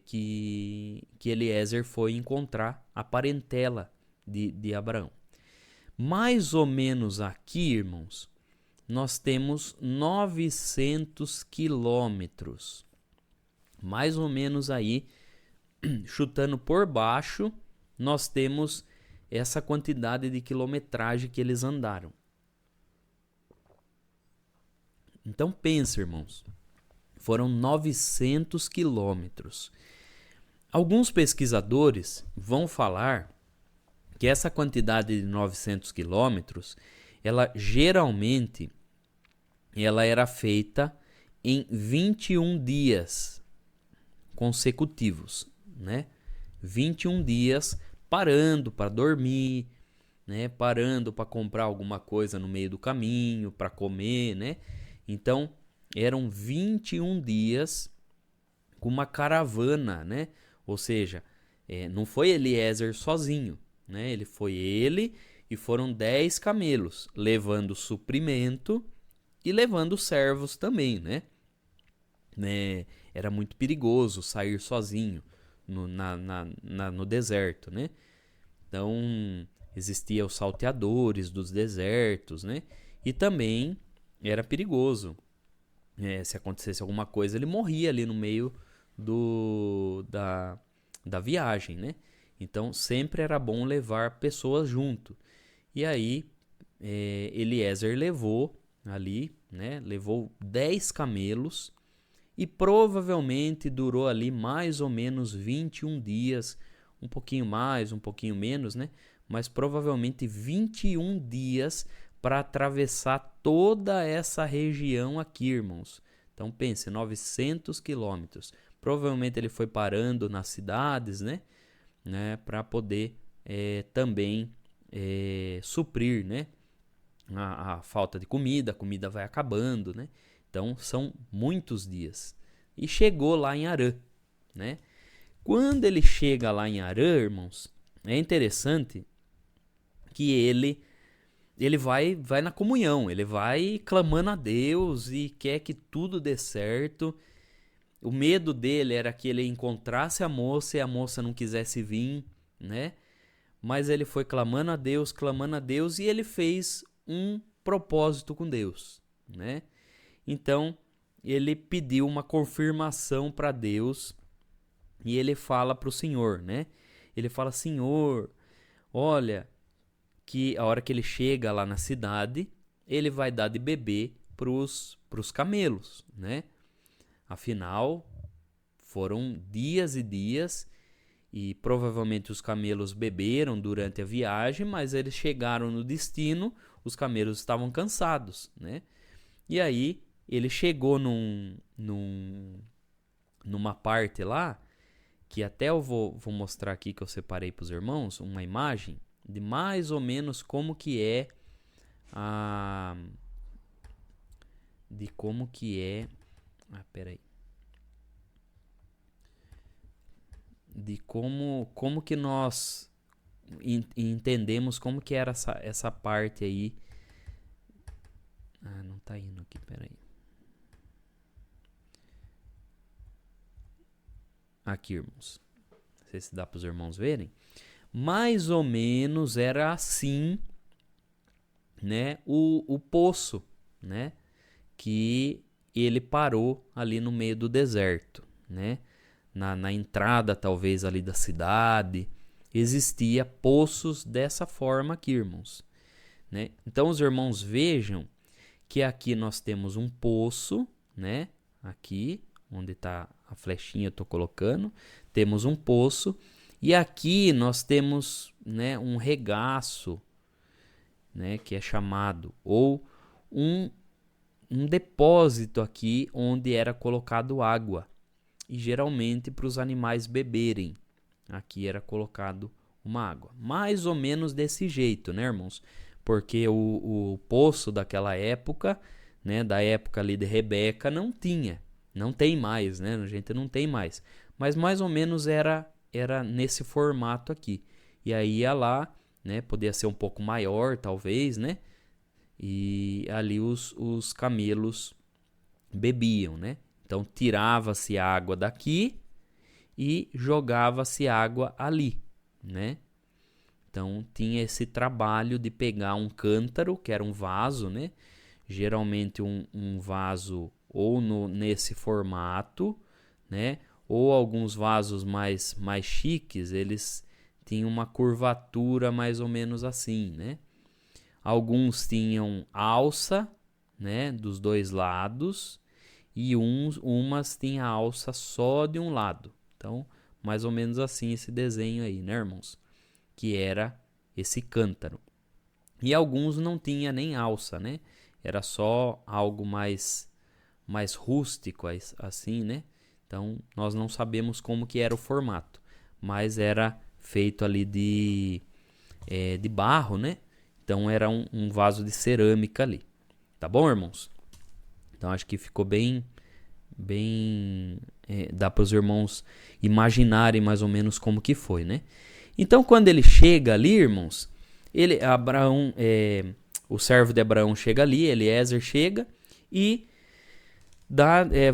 Speaker 1: que Eliezer foi encontrar a parentela de Abraão. Mais ou menos aqui, irmãos, nós temos 900 quilômetros. Mais ou menos aí, chutando por baixo, nós temos essa quantidade de quilometragem que eles andaram. Então pensa, irmãos, foram 900 quilômetros. Alguns pesquisadores vão falar que essa quantidade de 900 quilômetros, ela geralmente era feita em 21 dias consecutivos, né? 21 dias parando para dormir, né, parando para comprar alguma coisa no meio do caminho, para comer, né? Então, eram 21 dias com uma caravana, né? Ou seja, não foi Eliezer sozinho, né? Ele foi ele e foram 10 camelos, levando suprimento e levando servos também, né? Era muito perigoso sair sozinho no deserto, né? Então, existiam os salteadores dos desertos, né? E também era perigoso. Se acontecesse alguma coisa, ele morria ali no meio da viagem, né? Então, sempre era bom levar pessoas junto. E aí, Eliezer levou ali, né? Levou 10 camelos e provavelmente durou ali mais ou menos 21 dias, um pouquinho mais, um pouquinho menos, né? Mas provavelmente 21 dias para atravessar toda essa região aqui, irmãos. Então pense, 900 quilômetros. Provavelmente ele foi parando nas cidades, né? Para poder também suprir, né? A falta de comida, a comida vai acabando, né? Então são muitos dias. E chegou lá em Harã, né? Quando ele chega lá em Harã, irmãos, é interessante que ele vai na comunhão, ele vai clamando a Deus e quer que tudo dê certo. O medo dele era que ele encontrasse a moça e a moça não quisesse vir, né? Mas ele foi clamando a Deus e ele fez um propósito com Deus, né? Então, ele pediu uma confirmação para Deus e ele fala para o Senhor, né? Ele fala: Senhor, olha, que a hora que ele chega lá na cidade, ele vai dar de beber pros camelos, né? Afinal, foram dias e dias e provavelmente os camelos beberam durante a viagem, mas eles chegaram no destino, os camelos estavam cansados, né? E aí ele chegou numa parte lá, que até eu vou mostrar aqui, que eu separei para os irmãos, uma imagem de mais ou menos como que é peraí. De como que nós entendemos como que era essa parte aí. Não tá indo aqui, peraí. Aqui, irmãos. Não sei se dá para os irmãos verem. Mais ou menos era assim, né, o poço, né, que ele parou ali no meio do deserto, né, na entrada talvez ali da cidade, existia poços dessa forma aqui, irmãos, né? Então os irmãos vejam que aqui nós temos um poço, né, aqui onde está a flechinha eu estou colocando, temos um poço. E aqui nós temos, né, um regaço, né, que é chamado, ou um depósito aqui onde era colocado água. E geralmente para os animais beberem. Aqui era colocado uma água. Mais ou menos desse jeito, né, irmãos? Porque o poço daquela época, né, da época ali de Rebeca, não tinha. Não tem mais, né? A gente não tem mais. Mas mais ou menos era nesse formato aqui. E aí ia lá, né? Podia ser um pouco maior, talvez, né? E ali os camelos bebiam, né? Então tirava-se água daqui e jogava-se água ali, né? Então tinha esse trabalho de pegar um cântaro, que era um vaso, né? Geralmente um vaso ou nesse formato, né? Ou alguns vasos mais chiques, eles tinham uma curvatura mais ou menos assim, né? Alguns tinham alça, né, dos dois lados, e umas tinham alça só de um lado. Então, mais ou menos assim esse desenho aí, né, irmãos? Que era esse cântaro. E alguns não tinha nem alça, né? Era só algo mais rústico, assim, né? Então, nós não sabemos como que era o formato, mas era feito ali de barro, né? Então era um vaso de cerâmica ali. Tá bom, irmãos? Então acho que ficou bem, dá para os irmãos imaginarem mais ou menos como que foi, né? Então quando ele chega ali, irmãos, Abraão, o servo de Abraão chega ali, Eliezer chega e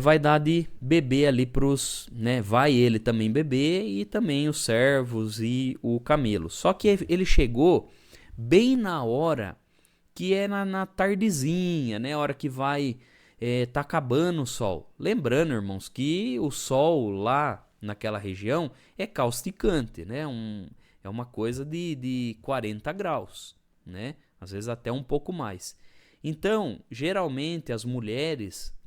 Speaker 1: vai dar de beber ali pros, né? Vai ele também beber e também os servos e o camelo. Só que ele chegou bem na hora que é na tardezinha, né? A hora que vai tá acabando o sol. Lembrando, irmãos, que o sol lá naquela região é causticante, né? É uma coisa de 40 graus, né? Às vezes até um pouco mais. Então, geralmente as mulheres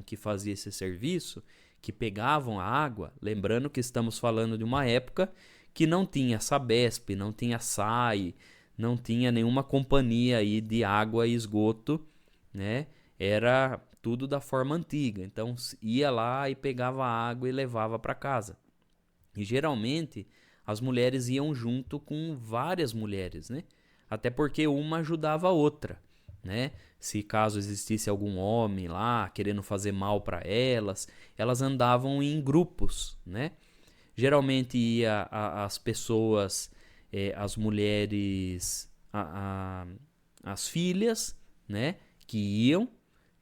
Speaker 1: que faziam esse serviço, que pegavam a água, lembrando que estamos falando de uma época que não tinha Sabesp, não tinha SAI, não tinha nenhuma companhia aí de água e esgoto, né? Era tudo da forma antiga. Então ia lá e pegava a água e levava para casa. E geralmente as mulheres iam junto com várias mulheres, né? Até porque uma ajudava a outra, né? Se caso existisse algum homem lá querendo fazer mal para elas, elas andavam em grupos, né? Geralmente ia as pessoas, as mulheres, as filhas, né? Que iam,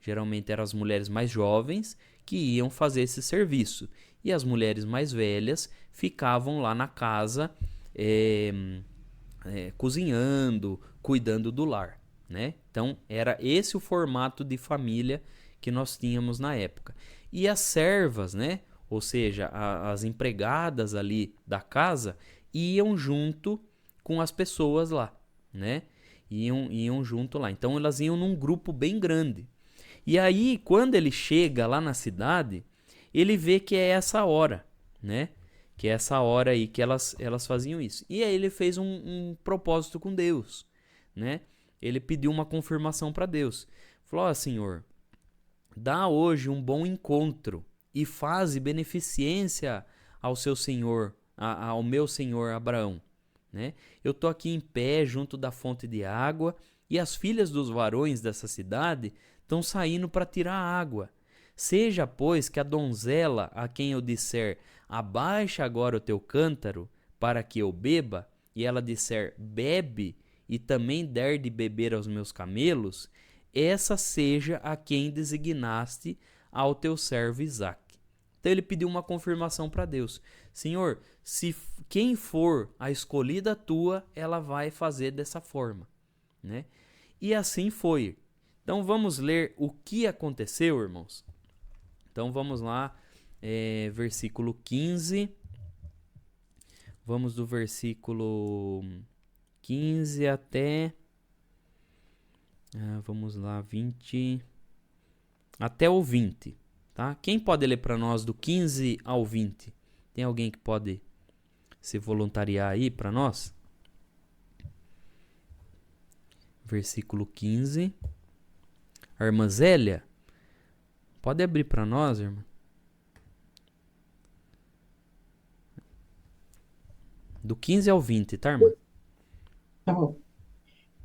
Speaker 1: geralmente eram as mulheres mais jovens que iam fazer esse serviço. E as mulheres mais velhas ficavam lá na casa cozinhando, cuidando do lar, né? Então era esse o formato de família que nós tínhamos na época. E as servas, né? Ou seja, as empregadas ali da casa iam junto com as pessoas lá, né? Iam junto lá. Então elas iam num grupo bem grande. E aí, quando ele chega lá na cidade, ele vê que é essa hora, né? Que é essa hora aí que elas faziam isso. E aí ele fez um propósito com Deus, né? Ele pediu uma confirmação para Deus. Falou: ó, Senhor, dá hoje um bom encontro e faze beneficência ao seu senhor, ao meu senhor Abraão, né? Eu tô aqui em pé junto da fonte de água e as filhas dos varões dessa cidade estão saindo para tirar água. Seja, pois, que a donzela a quem eu disser: abaixa agora o teu cântaro para que eu beba, e ela disser: bebe, e também der de beber aos meus camelos, essa seja a quem designaste ao teu servo Isaque. Então ele pediu uma confirmação para Deus. Senhor, se quem for a escolhida tua, ela vai fazer dessa forma, né? E assim foi. Então vamos ler o que aconteceu, irmãos. Então vamos lá, versículo 15. Vamos do versículo 15 até... vamos lá, 20... até o 20. Tá? Quem pode ler para nós do 15 ao 20? Tem alguém que pode se voluntariar aí para nós? Versículo 15. A irmã Zélia, pode abrir para nós, irmã? Do 15 ao 20, tá, irmã?
Speaker 3: Tá bom.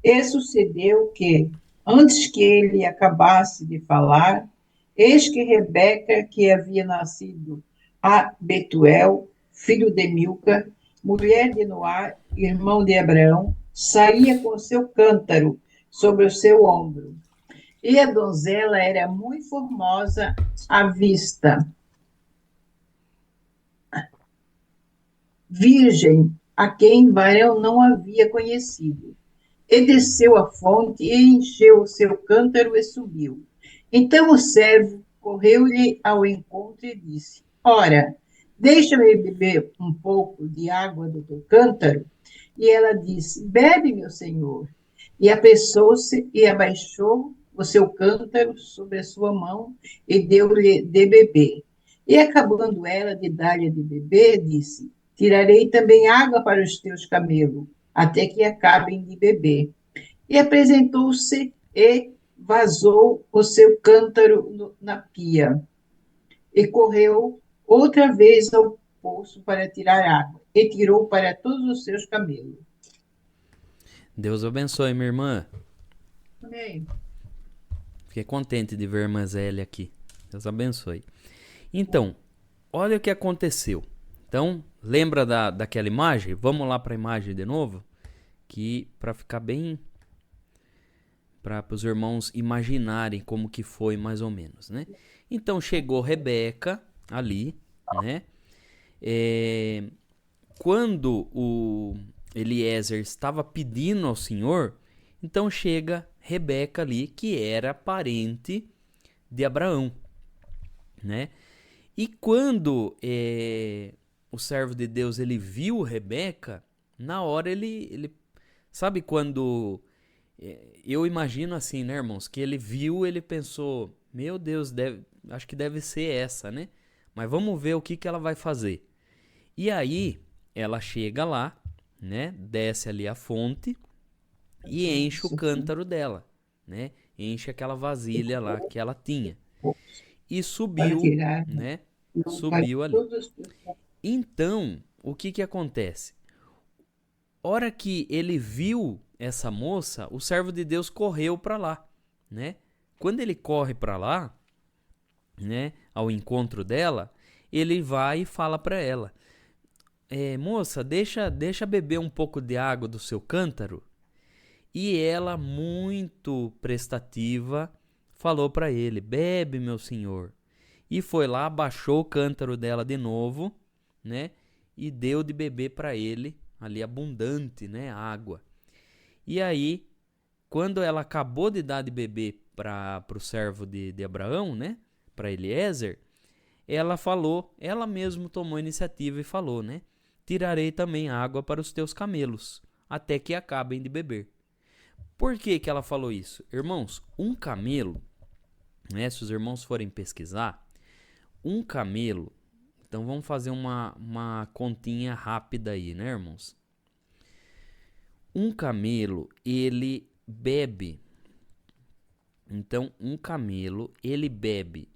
Speaker 3: E sucedeu que, antes que ele acabasse de falar, eis que Rebeca, que havia nascido a Betuel, filho de Milca, mulher de Noá, irmão de Abraão, saía com seu cântaro sobre o seu ombro. E a donzela era muito formosa à vista, virgem, a quem varão não havia conhecido. E desceu à fonte e encheu o seu cântaro e subiu. Então o servo correu-lhe ao encontro e disse: ora, deixa-me beber um pouco de água do teu cântaro. E ela disse: bebe, meu senhor. E apressou-se e abaixou o seu cântaro sobre a sua mão e deu-lhe de beber. E acabando ela de dar-lhe de beber, disse: tirarei também água para os teus camelos, até que acabem de beber. E apresentou-se e vazou o seu cântaro na pia. E correu outra vez ao poço para tirar água, e tirou para todos os seus camelos.
Speaker 1: Deus abençoe, minha irmã.
Speaker 3: Amém.
Speaker 1: Fiquei contente de ver a irmã Zélia aqui. Deus abençoe. Então, olha o que aconteceu. Então, lembra daquela imagem? Vamos lá para a imagem de novo? Que para ficar bem... para os irmãos imaginarem como que foi mais ou menos, né? Então, chegou Rebeca ali, né? Quando o Eliezer estava pedindo ao Senhor, então chega Rebeca ali, que era parente de Abraão, né? E quando o servo de Deus ele viu Rebeca, na hora ele sabe quando eu imagino assim, né, irmãos, que ele viu, ele pensou, meu Deus, acho que deve ser essa, né? Mas vamos ver o que ela vai fazer. E aí ela chega lá, né? Desce ali a fonte e enche o cântaro dela, né? Enche aquela vasilha lá que ela tinha. E
Speaker 3: Para
Speaker 1: subiu,
Speaker 3: tirar,
Speaker 1: né?
Speaker 3: não, para
Speaker 1: Subiu ali.
Speaker 3: todos.
Speaker 1: Então, o que acontece? Hora que ele viu essa moça, o servo de Deus correu para lá, né? Quando ele corre para lá, né, ao encontro dela, ele vai e fala para ela: moça, deixa beber um pouco de água do seu cântaro. E ela, muito prestativa, falou para ele: bebe, meu senhor. E foi lá, baixou o cântaro dela de novo, né? E deu de beber para ele, ali abundante, né? Água. E aí, quando ela acabou de dar de beber para o servo de Abraão, né? Para Eliezer, ela falou, ela mesma tomou a iniciativa e falou, né? Tirarei também água para os teus camelos, até que acabem de beber. Por que ela falou isso? Irmãos, um camelo, né? Se os irmãos forem pesquisar, um camelo, então vamos fazer uma continha rápida aí, né, irmãos? Um camelo, ele bebe, então um camelo, ele bebe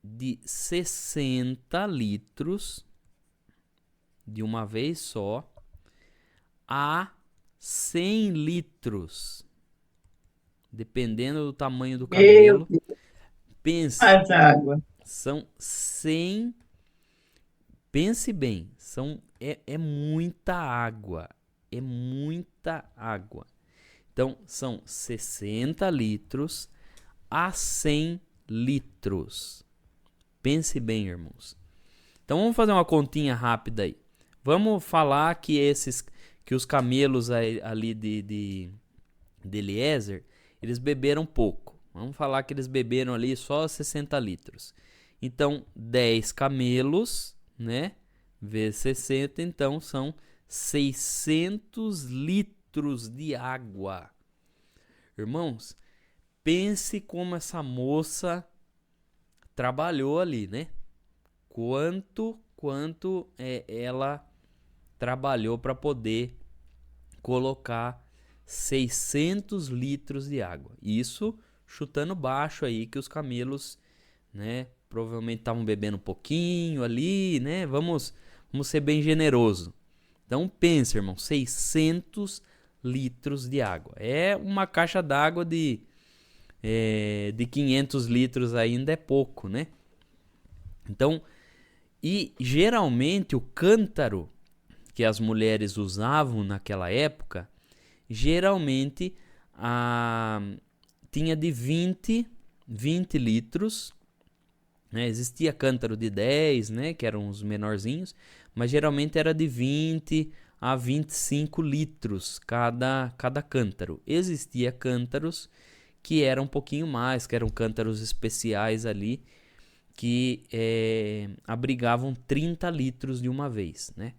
Speaker 1: de 60 litros de uma vez só a 100 litros, dependendo do tamanho do
Speaker 3: Meu
Speaker 1: camelo.
Speaker 3: Deus,
Speaker 1: Pense,
Speaker 3: faz água.
Speaker 1: são 100, pense bem, é muita água, é muita água. Então, são 60 litros a 100 litros. Pense bem, irmãos. Então, vamos fazer uma continha rápida aí. Vamos falar que os camelos ali de Eliezer, eles beberam pouco. Vamos falar que eles beberam ali só 60 litros. Então, 10 camelos, né? Vezes 60, então são 600 litros de água. Irmãos, pense como essa moça trabalhou ali, né? Quanto ela trabalhou para poder colocar 600 litros de água. Isso chutando baixo aí que os camelos, né, provavelmente estavam bebendo um pouquinho ali, né? Vamos ser bem generoso. Então pensa, irmão, 600 litros de água. É uma caixa d'água de 500 litros ainda é pouco, né? Então, e geralmente o cântaro que as mulheres usavam naquela época, geralmente tinha de 20 litros, né? Existia cântaro de 10, né? Que eram os menorzinhos, mas geralmente era de 20 a 25 litros cada cântaro. Existia cântaros que eram um pouquinho mais, que eram cântaros especiais ali, que abrigavam 30 litros de uma vez, né?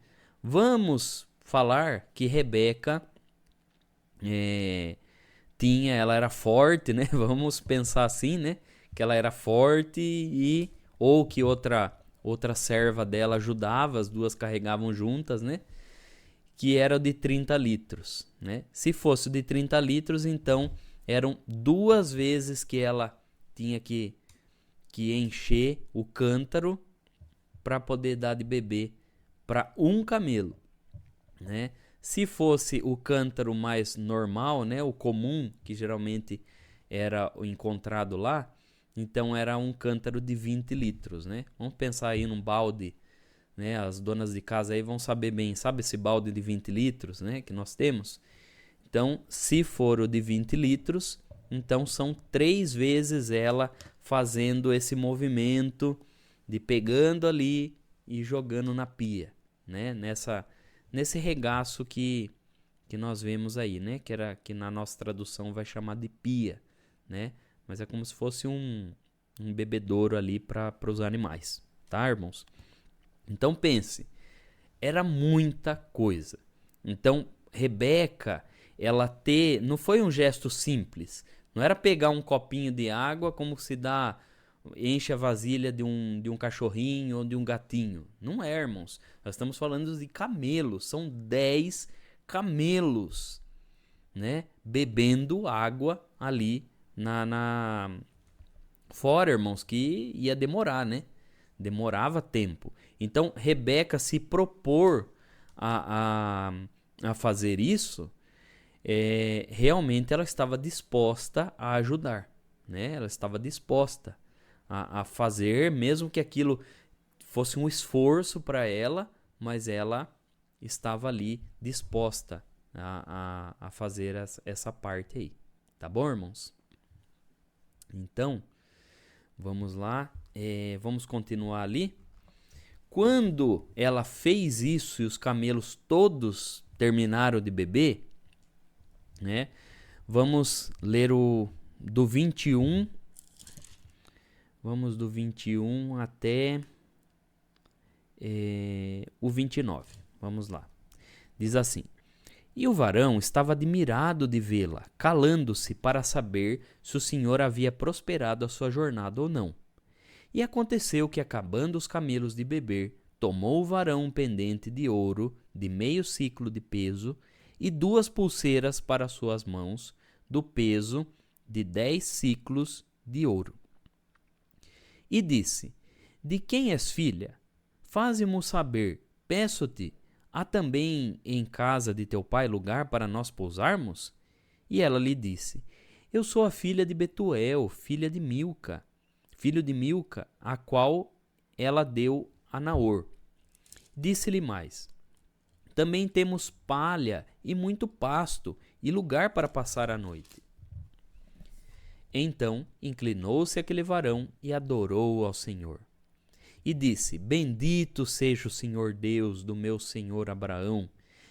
Speaker 1: Vamos falar que Rebeca ela era forte, né? Vamos pensar assim, né? Que ela era forte ou que outra serva dela ajudava, as duas carregavam juntas, né? Que era de 30 litros, né? Se fosse de 30 litros, então eram 2 vezes que ela tinha que encher o cântaro para poder dar de beber para um camelo, né? Se fosse o cântaro mais normal, né, o comum, que geralmente era encontrado lá, então era um cântaro de 20 litros, né? Vamos pensar aí num balde, né? As donas de casa aí vão saber bem, sabe esse balde de 20 litros, né, que nós temos? Então, se for o de 20 litros, então são 3 vezes ela fazendo esse movimento de pegando ali e jogando na pia, né? Nesse regaço que nós vemos aí, né? Que na nossa tradução vai chamar de pia, né? Mas é como se fosse um bebedouro ali para os animais, tá, irmãos? Então pense, era muita coisa. Então Rebeca, não foi um gesto simples. Não era pegar um copinho de água como se enche a vasilha de um cachorrinho ou de um gatinho. Não é, irmãos. Nós estamos falando de camelos. São 10 camelos, né? Bebendo água ali fora, irmãos, que ia demorar, né? Demorava tempo. Então, Rebeca se propor a fazer isso, realmente ela estava disposta a ajudar, né? Ela estava disposta a fazer, mesmo que aquilo fosse um esforço para ela, mas ela estava ali disposta a fazer essa parte aí. Tá bom, irmãos? Então, vamos lá, vamos continuar ali. Quando ela fez isso e os camelos todos terminaram de beber, né? Vamos ler do 21. Vamos do 21 até o 29. Vamos lá. Diz assim: E o varão estava admirado de vê-la, calando-se para saber se o Senhor havia prosperado a sua jornada ou não. E aconteceu que, acabando os camelos de beber, tomou o varão um pendente de ouro de meio siclo de peso e 2 pulseiras para suas mãos, do peso de 10 siclos de ouro. E disse: De quem és filha? Faze-mo saber, peço-te, há também em casa de teu pai lugar para nós pousarmos? E ela lhe disse: Eu sou a filha de Betuel, filho de Milca, a qual ela deu a Naor. Disse-lhe mais: Também temos palha e muito pasto e lugar para passar a noite. Então inclinou-se aquele varão e adorou ao Senhor. E disse: Bendito seja o Senhor Deus do meu senhor Abraão,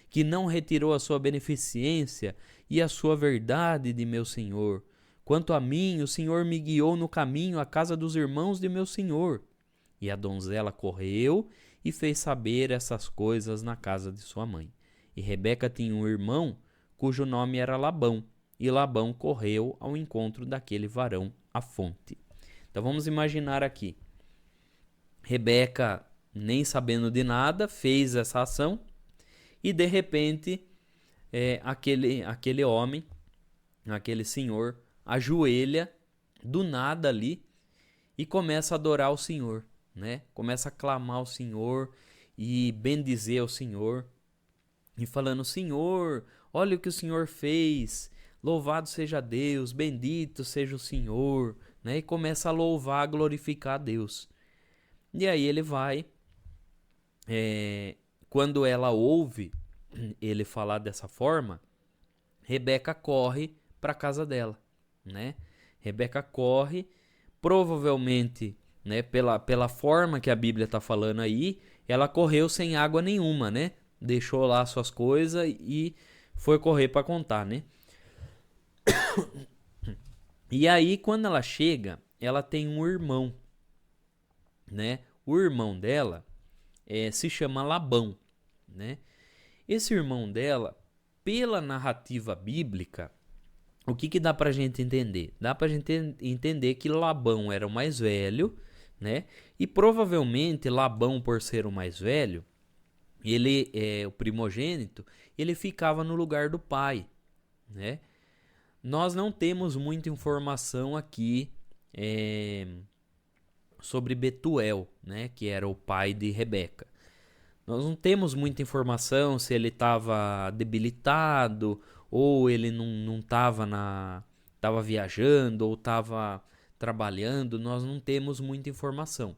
Speaker 1: que não retirou a sua beneficência e a sua verdade de meu senhor. Quanto a mim, o Senhor me guiou no caminho à casa dos irmãos de meu senhor. E a donzela correu e fez saber essas coisas na casa de sua mãe. E Rebeca tinha um irmão cujo nome era Labão, e Labão correu ao encontro daquele varão à fonte. Então vamos imaginar aqui. Rebeca, nem sabendo de nada, fez essa ação e de repente aquele homem, aquele senhor, ajoelha do nada ali e começa a adorar o Senhor, né? Começa a clamar ao Senhor e bendizer ao Senhor e falando: Senhor, olha o que o Senhor fez, louvado seja Deus, bendito seja o Senhor, né? E começa a louvar, a glorificar a Deus. E aí ele vai, quando ela ouve ele falar dessa forma, Rebeca corre para a casa dela, né? Rebeca corre, provavelmente, né, pela forma que a Bíblia está falando aí, ela correu sem água nenhuma, né? Deixou lá suas coisas e foi correr para contar, né? E aí, quando ela chega, ela tem um irmão, né? O irmão dela se chama Labão, né? Esse irmão dela, pela narrativa bíblica, o que dá pra gente entender? Dá pra gente entender que Labão era o mais velho, né? E provavelmente Labão, por ser o mais velho, ele o primogênito, ele ficava no lugar do pai, né? Nós não temos muita informação aqui sobre Betuel, né, que era o pai de Rebeca. Nós não temos muita informação se ele estava debilitado ou ele não estava viajando ou estava trabalhando. Nós não temos muita informação.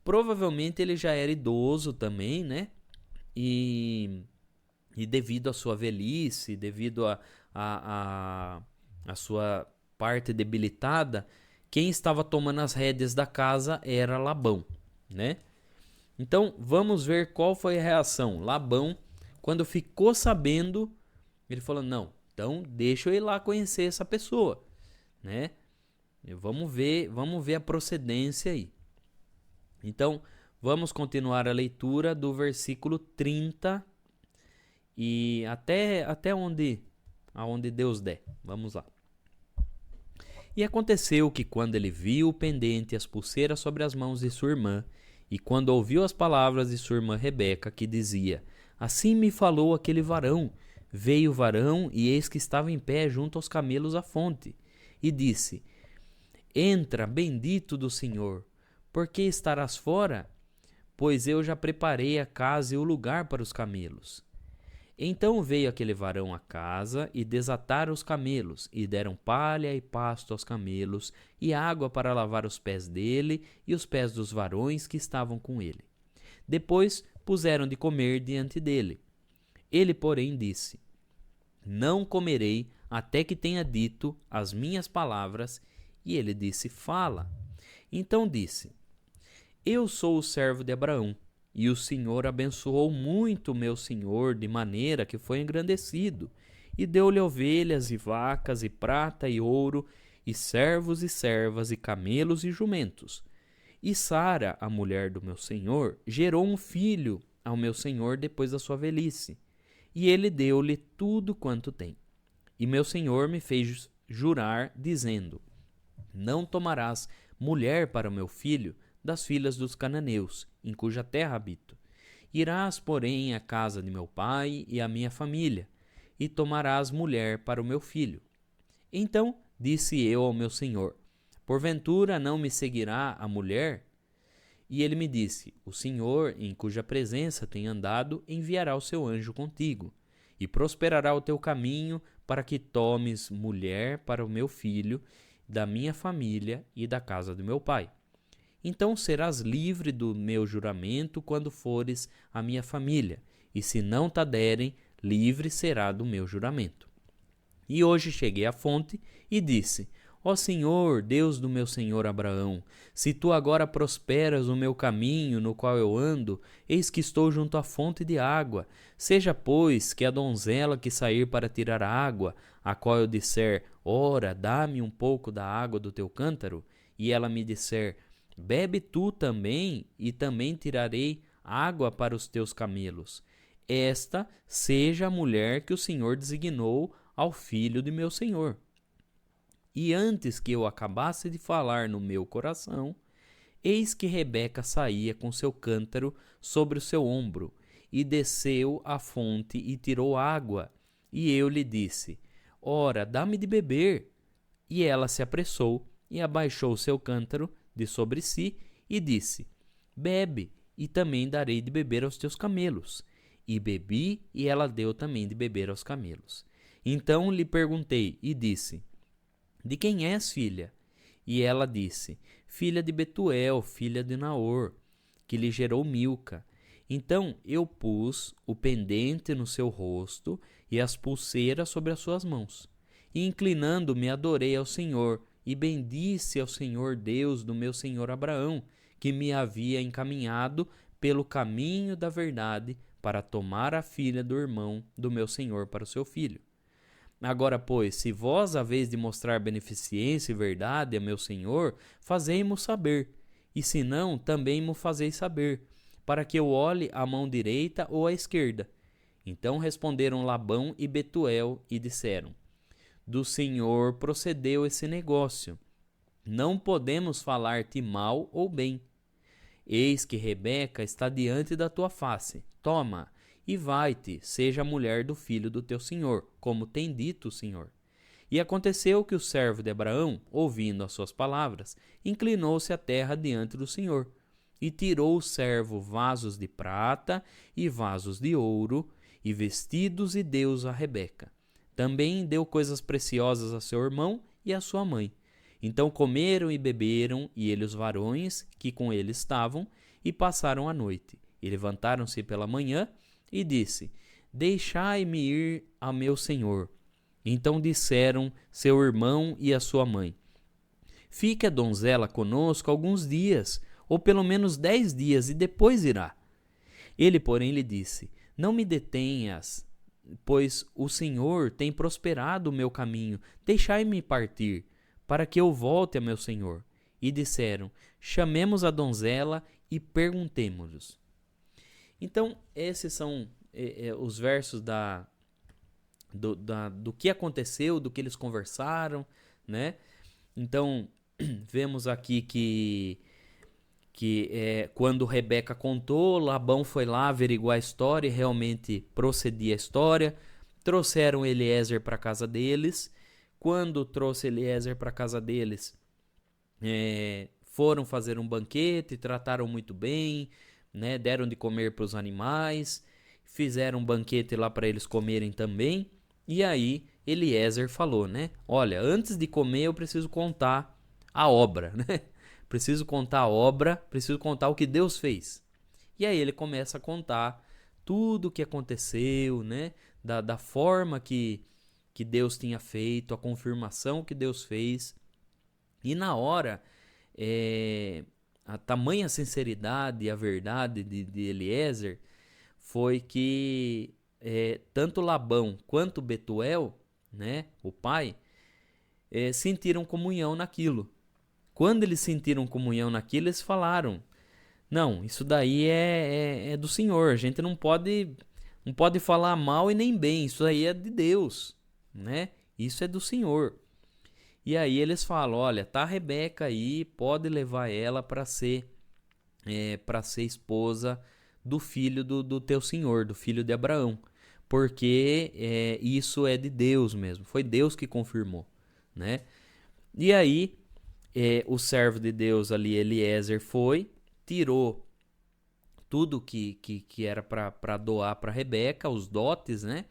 Speaker 1: Provavelmente ele já era idoso também, né? E devido à sua velhice, devido a sua parte debilitada, quem estava tomando as rédeas da casa era Labão, né? Então, vamos ver qual foi a reação. Labão, quando ficou sabendo, ele falou: não, então deixa eu ir lá conhecer essa pessoa, né? Vamos ver a procedência aí. Então, vamos continuar a leitura do versículo 30 e até aonde Deus der. Vamos lá. E aconteceu que quando ele viu o pendente e as pulseiras sobre as mãos de sua irmã, e quando ouviu as palavras de sua irmã Rebeca, que dizia: assim me falou aquele varão, veio o varão, e eis que estava em pé junto aos camelos à fonte, e disse: entra, bendito do Senhor, por que estarás fora? Pois eu já preparei a casa e o lugar para os camelos. Então veio aquele varão à casa, e desataram os camelos, e deram palha e pasto aos camelos, e água para lavar os pés dele e os pés dos varões que estavam com ele. Depois puseram de comer diante dele. Ele, porém, disse: não comerei até que tenha dito as minhas palavras. E ele disse: fala. Então disse: eu sou o servo de Abraão, e o Senhor abençoou muito meu senhor, de maneira que foi engrandecido, e deu-lhe ovelhas e vacas, e prata e ouro, e servos e servas, e camelos e jumentos. E Sara, a mulher do meu senhor, gerou um filho ao meu senhor depois da sua velhice, e ele deu-lhe tudo quanto tem. E meu senhor me fez jurar, dizendo: não tomarás mulher para o meu filho das filhas dos cananeus, em cuja terra habito. Irás, porém, à casa de meu pai e à minha família, e tomarás mulher para o meu filho. Então disse eu ao meu senhor: porventura não me seguirá a mulher? E ele me disse: o Senhor, em cuja presença tem andado, enviará o seu anjo contigo, e prosperará o teu caminho, para que tomes mulher para o meu filho, da minha família e da casa do meu pai. Então serás livre do meu juramento quando fores à minha família, e se não te derem, livre será do meu juramento. E hoje cheguei à fonte e disse: ó Senhor, Deus do meu senhor Abraão, se tu agora prosperas o meu caminho no qual eu ando, eis que estou junto à fonte de água. Seja, pois, que a donzela que sair para tirar água, a qual eu disser: ora, dá-me um pouco da água do teu cântaro, e ela me disser: bebe tu também, e também tirarei água para os teus camelos. Esta seja a mulher que o Senhor designou ao filho de meu senhor. E antes que eu acabasse de falar no meu coração, eis que Rebeca saía com seu cântaro sobre o seu ombro, e desceu à fonte e tirou água. E eu lhe disse: ora, dá-me de beber. E ela se apressou e abaixou seu cântaro de sobre si e disse: bebe, e também darei de beber aos teus camelos. E bebi, e ela deu também de beber aos camelos. Então lhe perguntei e disse: de quem és, filha? E ela disse: filha de Betuel, filha de Naor, que lhe gerou Milca. Então eu pus o pendente no seu rosto e as pulseiras sobre as suas mãos. E inclinando-me adorei ao Senhor, e bendisse ao Senhor Deus do meu senhor Abraão, que me havia encaminhado pelo caminho da verdade para tomar a filha do irmão do meu senhor para o seu filho. Agora, pois, se vós haveis de mostrar beneficência e verdade a meu senhor, fazei-mo saber, e se não, também mo fazeis saber, para que eu olhe à mão direita ou à esquerda. Então responderam Labão e Betuel e disseram: do Senhor procedeu esse negócio. Não podemos falar-te mal ou bem. Eis que Rebeca está diante da tua face. Toma, e vai-te, seja a mulher do filho do teu senhor, como tem dito o Senhor. E aconteceu que o servo de Abraão, ouvindo as suas palavras, inclinou-se à terra diante do Senhor. E tirou o servo vasos de prata e vasos de ouro e vestidos e deu-os a Rebeca. Também deu coisas preciosas a seu irmão e a sua mãe. Então comeram e beberam, e ele os varões que com ele estavam, e passaram a noite. E levantaram-se pela manhã, e disse: Deixai-me ir a meu senhor. Então disseram seu irmão e a sua mãe: Fique a donzela conosco alguns dias, ou pelo menos 10 dias, e depois irá. Ele, porém, lhe disse: Não me detenhas, pois o Senhor tem prosperado o meu caminho. Deixai-me partir, para que eu volte a meu senhor. E disseram: Chamemos a donzela e perguntemo-nos. Então, esses são os versos do que aconteceu, do que eles conversaram, né? Então, vemos aqui que quando Rebeca contou, Labão foi lá averiguar a história e realmente procedia a história. Trouxeram Eliezer para a casa deles. Quando trouxe Eliezer para a casa deles, foram fazer um banquete, trataram muito bem, né? Deram de comer para os animais, fizeram um banquete lá para eles comerem também. E aí Eliezer falou, né? Olha, antes de comer eu preciso contar a obra, né? Preciso contar a obra, preciso contar o que Deus fez. E aí ele começa a contar tudo o que aconteceu, né? Da forma que Deus tinha feito, a confirmação que Deus fez. E na hora, a tamanha sinceridade e a verdade de Eliezer foi que tanto Labão quanto Betuel, né, o pai, sentiram comunhão naquilo. Quando eles sentiram comunhão naquilo, eles falaram: não, isso daí é do Senhor, a gente não pode falar mal e nem bem, isso aí é de Deus, né? Isso é do Senhor. E aí eles falam: olha, tá a Rebeca aí, pode levar ela para ser esposa do filho do teu senhor, do filho de Abraão, porque isso é de Deus mesmo, foi Deus que confirmou, né? E aí o servo de Deus ali, Eliezer, tirou tudo que era para doar para Rebeca, os dotes, né?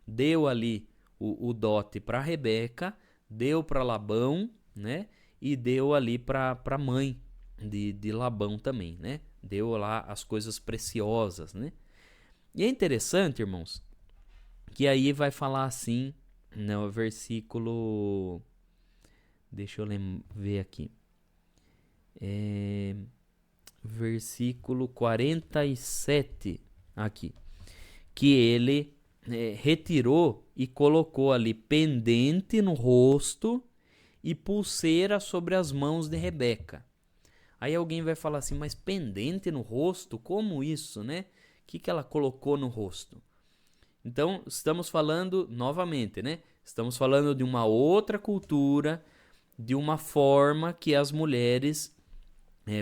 Speaker 1: Deu ali o dote para Rebeca, deu para Labão, né? E deu ali para a mãe de Labão também, né? Deu lá as coisas preciosas, né? E é interessante, irmãos, que aí vai falar assim, no versículo... Deixa eu ver aqui. Versículo 47, aqui. Que ele retirou e colocou ali pendente no rosto e pulseira sobre as mãos de Rebeca. Aí alguém vai falar assim: mas pendente no rosto? Como isso, né? O que ela colocou no rosto? Então, estamos falando, novamente, né? Estamos falando de uma outra cultura, de uma forma que as mulheres,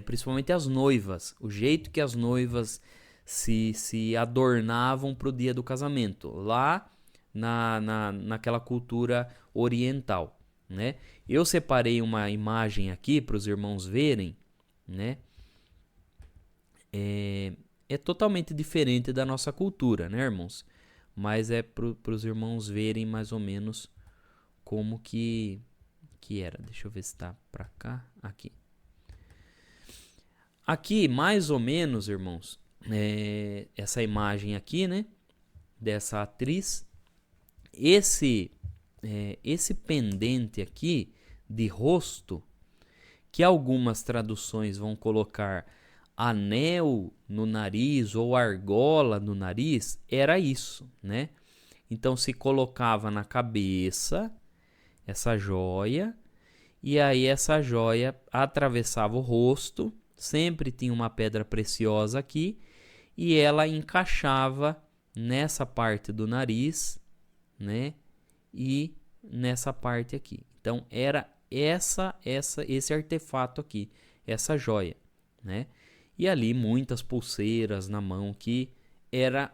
Speaker 1: principalmente as noivas, o jeito que as noivas se adornavam para o dia do casamento, lá naquela cultura oriental, né? Eu separei uma imagem aqui para os irmãos verem, né? É totalmente diferente da nossa cultura, né, irmãos? Mas é para os irmãos verem mais ou menos como que era. Deixa eu ver se está para cá. Aqui, mais ou menos, irmãos, essa imagem aqui, né, dessa atriz, esse pendente aqui de rosto, que algumas traduções vão colocar anel no nariz ou argola no nariz, era isso, né? Então se colocava na cabeça essa joia, e aí essa joia atravessava o rosto, sempre tinha uma pedra preciosa aqui, e ela encaixava nessa parte do nariz, né? E nessa parte aqui. Então era esse artefato aqui, essa joia, né? E ali muitas pulseiras na mão, que era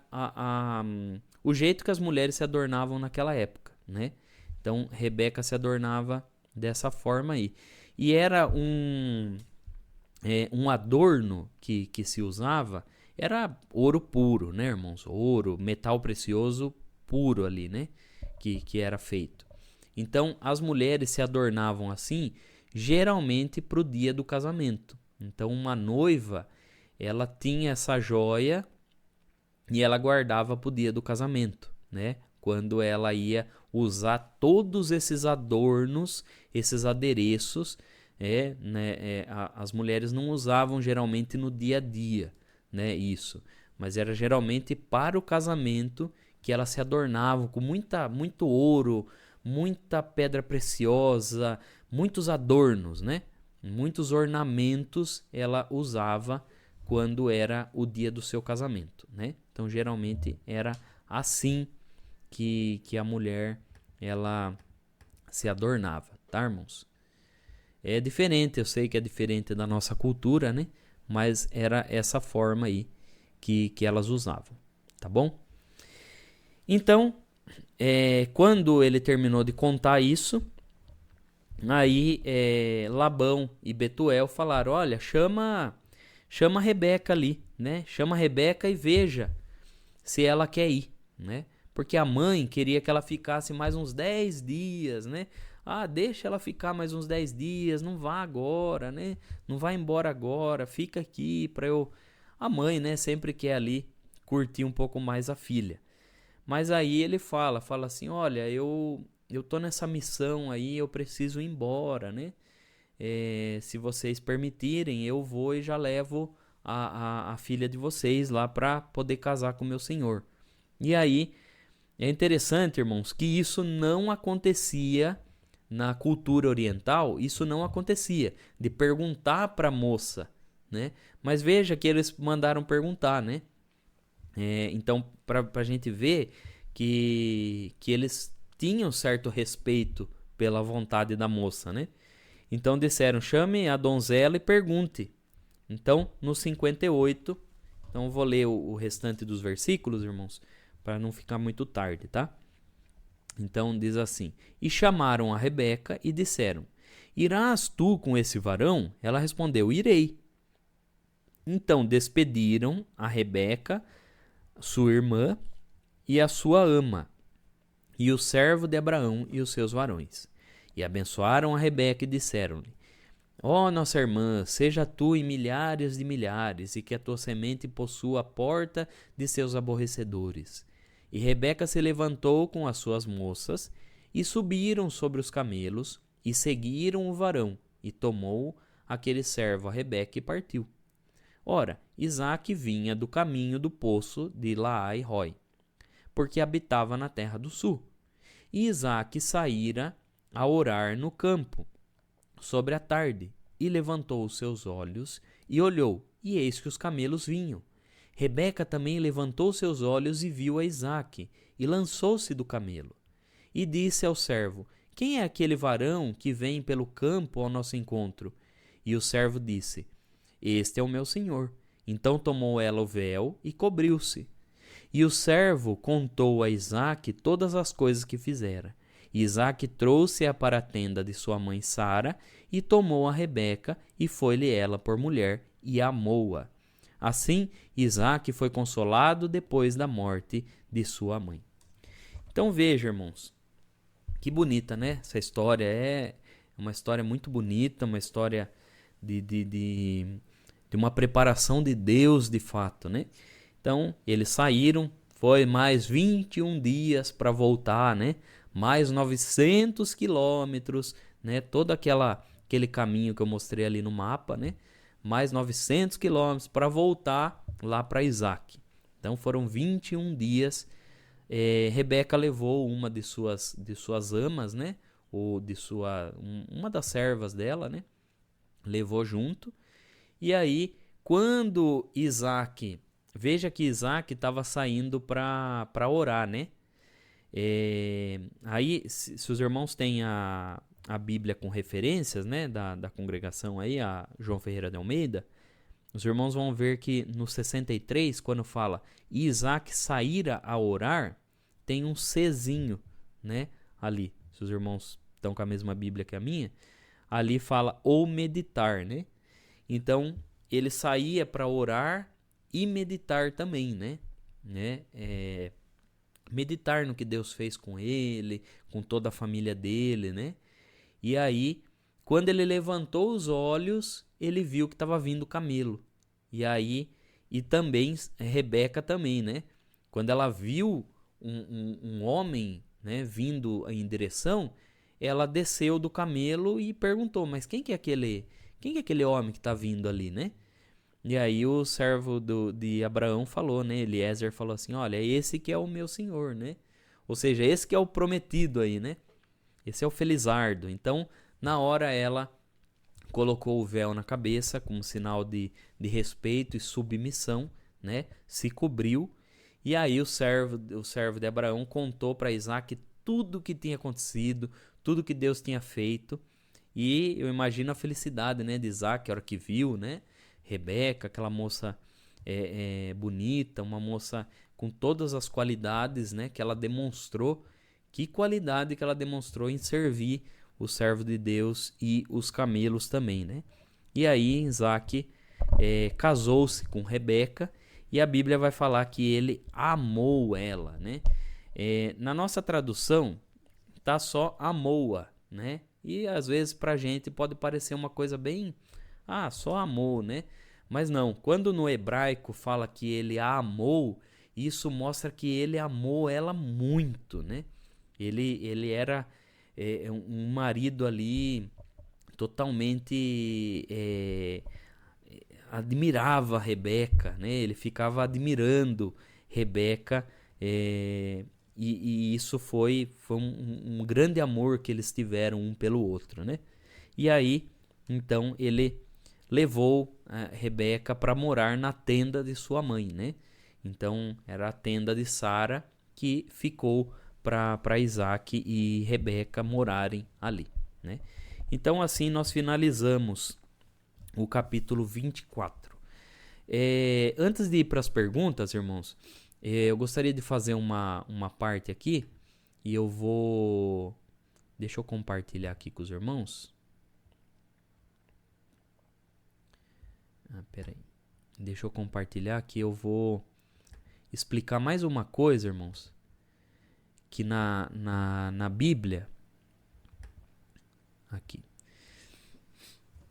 Speaker 1: o jeito que as mulheres se adornavam naquela época, né? Então Rebeca se adornava dessa forma aí. E era um adorno que se usava era ouro puro, né, irmãos? Ouro, metal precioso puro ali, né? Que era feito. Então, as mulheres se adornavam assim, geralmente para o dia do casamento. Então, uma noiva, ela tinha essa joia e ela guardava para o dia do casamento, né? Quando ela ia usar todos esses adornos, esses adereços, as mulheres não usavam geralmente no dia a dia, né? Isso, mas era geralmente para o casamento que elas se adornavam com muito ouro, muita pedra preciosa, muitos adornos, né? Muitos ornamentos ela usava quando era o dia do seu casamento, né? Então geralmente era assim que a mulher ela se adornava, tá, irmãos? É diferente, eu sei que é diferente da nossa cultura, né? Mas era essa forma aí que elas usavam, tá bom? Então, quando ele terminou de contar isso, aí Labão e Betuel falaram: olha, chama a Rebeca ali, né? Chama a Rebeca e veja se ela quer ir, né? Porque a mãe queria que ela ficasse mais uns 10 dias, né? Ah, deixa ela ficar mais uns 10 dias, não vá agora, né? Não vá embora agora, fica aqui para eu... A mãe, né, sempre quer ali curtir um pouco mais a filha. Mas aí ele fala assim, olha, eu tô nessa missão aí, eu preciso ir embora, né? Se vocês permitirem, eu vou e já levo a filha de vocês lá para poder casar com meu senhor. E aí, é interessante, irmãos, que isso não acontecia na cultura oriental, isso não acontecia, de perguntar para a moça, né? Mas veja que eles mandaram perguntar, né? Então, para a gente ver que eles tinham certo respeito pela vontade da moça, né? Então disseram, chame a donzela e pergunte. Então, no 58, então eu vou ler o restante dos versículos, irmãos, para não ficar muito tarde, tá? Então diz assim, e chamaram a Rebeca e disseram, irás tu com esse varão? Ela respondeu, irei. Então despediram a Rebeca, sua irmã, e a sua ama, e o servo de Abraão e os seus varões. E abençoaram a Rebeca e disseram-lhe, ó nossa irmã, seja tu em milhares de milhares, e que a tua semente possua a porta de seus aborrecedores. E Rebeca se levantou com as suas moças, e subiram sobre os camelos, e seguiram o varão, e tomou aquele servo a Rebeca e partiu. Ora, Isaque vinha do caminho do poço de Laai-Roi, porque habitava na terra do sul. E Isaque saíra a orar no campo, sobre a tarde, e levantou os seus olhos, e olhou, e eis que os camelos vinham. Rebeca também levantou seus olhos e viu a Isaque, e lançou-se do camelo. E disse ao servo, quem é aquele varão que vem pelo campo ao nosso encontro? E o servo disse, este é o meu senhor. Então tomou ela o véu e cobriu-se. E o servo contou a Isaque todas as coisas que fizera. E Isaque trouxe-a para a tenda de sua mãe Sara, e tomou a Rebeca, e foi-lhe ela por mulher, e amou-a. Assim, Isaque foi consolado depois da morte de sua mãe. Então veja, irmãos, que bonita, né? Essa história é uma história muito bonita, uma história de uma preparação de Deus de fato, né? Então, eles saíram, foi mais 21 dias para voltar, né? Mais 900 quilômetros, né? Todo aquele caminho que eu mostrei ali no mapa, né? Mais 900 quilômetros para voltar lá para Isaque. Então, foram 21 dias. Rebeca levou uma de suas amas, né? Ou uma das servas dela, né? Levou junto. E aí, quando Isaque... Veja que Isaque estava saindo para orar, né? Aí, se os irmãos têm a Bíblia com referências, né? Da congregação aí, a João Ferreira de Almeida, os irmãos vão ver que no 63, quando fala Isaque saíra a orar, tem um Czinho, né? Ali, se os irmãos estão com a mesma Bíblia que a minha, ali fala ou meditar, né? Então, ele saía para orar e meditar também, né? Meditar no que Deus fez com ele, com toda a família dele, né? E aí, quando ele levantou os olhos, ele viu que estava vindo o camelo. E aí, e também Rebeca também, né? Quando ela viu um homem, né, vindo em direção, ela desceu do camelo e perguntou: mas quem que é aquele homem que está vindo ali, né? E aí o servo de Abraão falou, né? Eliezer falou assim: olha, esse que é o meu senhor, né? Ou seja, esse que é o prometido aí, né? Esse é o felizardo. Então, na hora ela colocou o véu na cabeça como sinal de respeito e submissão, né? Se cobriu. E aí o servo de Abraão contou para Isaac tudo o que tinha acontecido, tudo que Deus tinha feito. E eu imagino a felicidade, né, de Isaac, a hora que viu, né? Rebeca, aquela moça bonita, uma moça com todas as qualidades, né, que ela demonstrou. Que qualidade que ela demonstrou em servir o servo de Deus e os camelos também, né? E aí Isaac casou-se com Rebeca e a Bíblia vai falar que ele amou ela, né? Na nossa tradução tá só amou-a, né? E às vezes pra gente pode parecer uma coisa bem, só amou, né? Mas não, quando no hebraico fala que ele a amou, isso mostra que ele amou ela muito, né? Ele era um marido ali totalmente admirava Rebeca, né? Ele ficava admirando Rebeca e isso foi um grande amor que eles tiveram um pelo outro, né? E aí, então, ele levou a Rebeca para morar na tenda de sua mãe, né? Então, era a tenda de Sara que ficou para Isaac e Rebeca morarem ali, né? Então, assim, nós finalizamos o capítulo 24. Antes de ir para as perguntas, irmãos, eu gostaria de fazer uma parte aqui e eu vou... Deixa eu compartilhar aqui com os irmãos. Peraí. Deixa eu compartilhar aqui, eu vou explicar mais uma coisa, irmãos, que na Bíblia, aqui,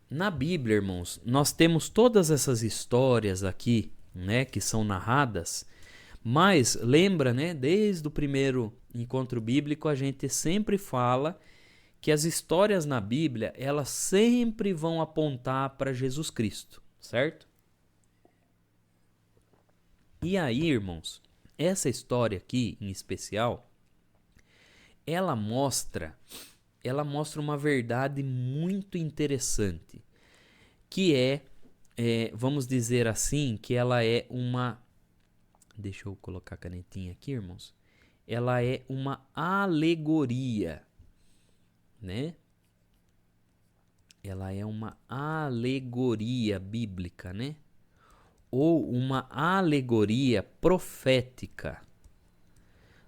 Speaker 1: na Bíblia, irmãos, nós temos todas essas histórias aqui, né, que são narradas, mas lembra, né, desde o primeiro encontro bíblico a gente sempre fala que as histórias na Bíblia, elas sempre vão apontar para Jesus Cristo, certo? E aí, irmãos, essa história aqui em especial, ela mostra uma verdade muito interessante, que vamos dizer assim, que ela é uma... Deixa eu colocar a canetinha aqui, irmãos. Ela é uma alegoria, né? Ela é uma alegoria bíblica, né? Ou uma alegoria profética.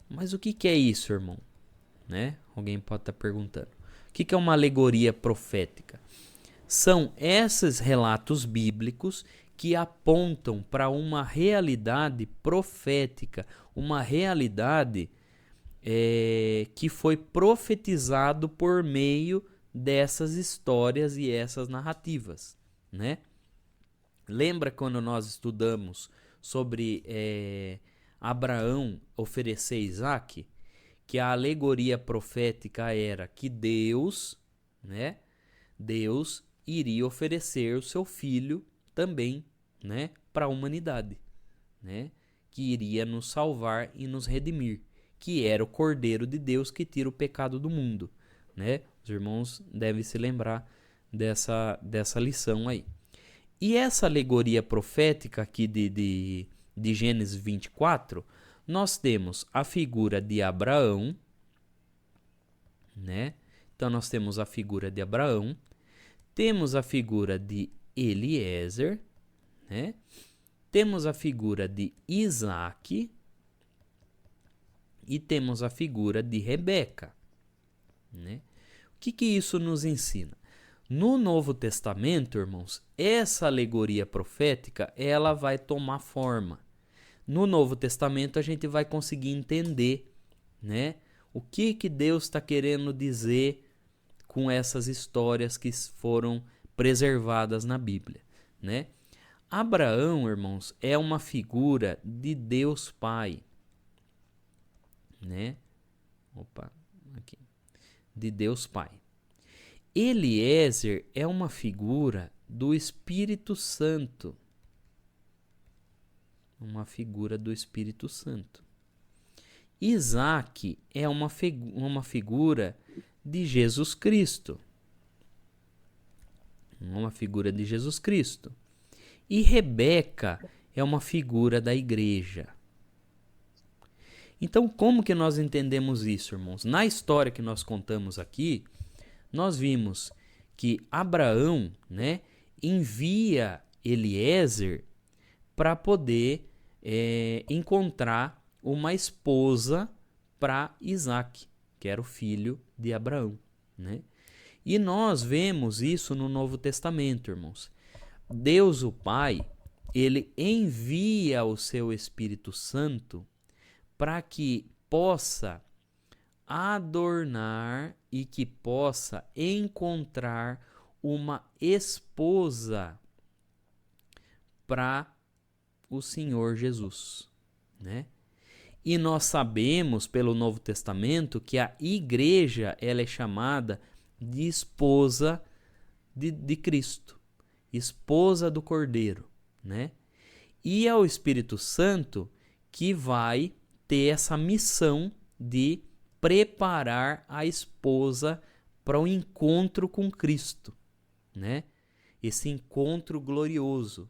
Speaker 1: Mas o que é isso, irmão? Né? Alguém pode estar perguntando. O que é uma alegoria profética? São esses relatos bíblicos que apontam para uma realidade profética, uma realidade que foi profetizado por meio dessas histórias e essas narrativas, né? Lembra quando nós estudamos sobre Abraão oferecer Isaac? Que a alegoria profética era que Deus, né? Deus iria oferecer o seu filho também, né, para a humanidade, né? Que iria nos salvar e nos redimir, que era o Cordeiro de Deus que tira o pecado do mundo, né? Os irmãos devem se lembrar dessa lição aí. E essa alegoria profética aqui de Gênesis 24, nós temos a figura de Abraão, né? Então nós temos a figura de Abraão, temos a figura de Eliezer, né? Temos a figura de Isaac e temos a figura de Rebeca, né? O que isso nos ensina? No Novo Testamento, irmãos, essa alegoria profética, ela vai tomar forma. No Novo Testamento a gente vai conseguir entender, né, o que Deus está querendo dizer com essas histórias que foram preservadas na Bíblia, né? Abraão, irmãos, é uma figura de Deus Pai, né? Aqui. De Deus Pai. Eliezer é uma figura do Espírito Santo. Uma figura do Espírito Santo. Isaac é uma figura de Jesus Cristo. Uma figura de Jesus Cristo. E Rebeca é uma figura da igreja. Então, como que nós entendemos isso, irmãos? Na história que nós contamos aqui, nós vimos que Abraão, né, envia Eliezer para poder encontrar uma esposa para Isaac, que era o filho de Abraão, né? E nós vemos isso no Novo Testamento, irmãos. Deus, o Pai, ele envia o seu Espírito Santo para que possa adornar e que possa encontrar uma esposa para o Senhor Jesus, né? E nós sabemos pelo Novo Testamento que a igreja ela é chamada de esposa de Cristo, esposa do Cordeiro, né? E é o Espírito Santo que vai ter essa missão de preparar a esposa para o encontro com Cristo, né? Esse encontro glorioso.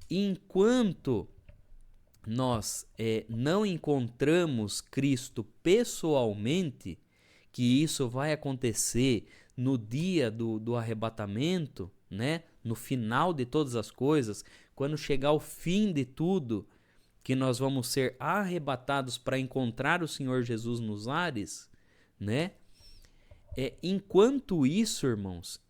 Speaker 1: Enquanto nós não encontramos Cristo pessoalmente, que isso vai acontecer no dia do arrebatamento, né? No final de todas as coisas, quando chegar o fim de tudo, que nós vamos ser arrebatados para encontrar o Senhor Jesus nos ares, né? Enquanto isso, irmãos,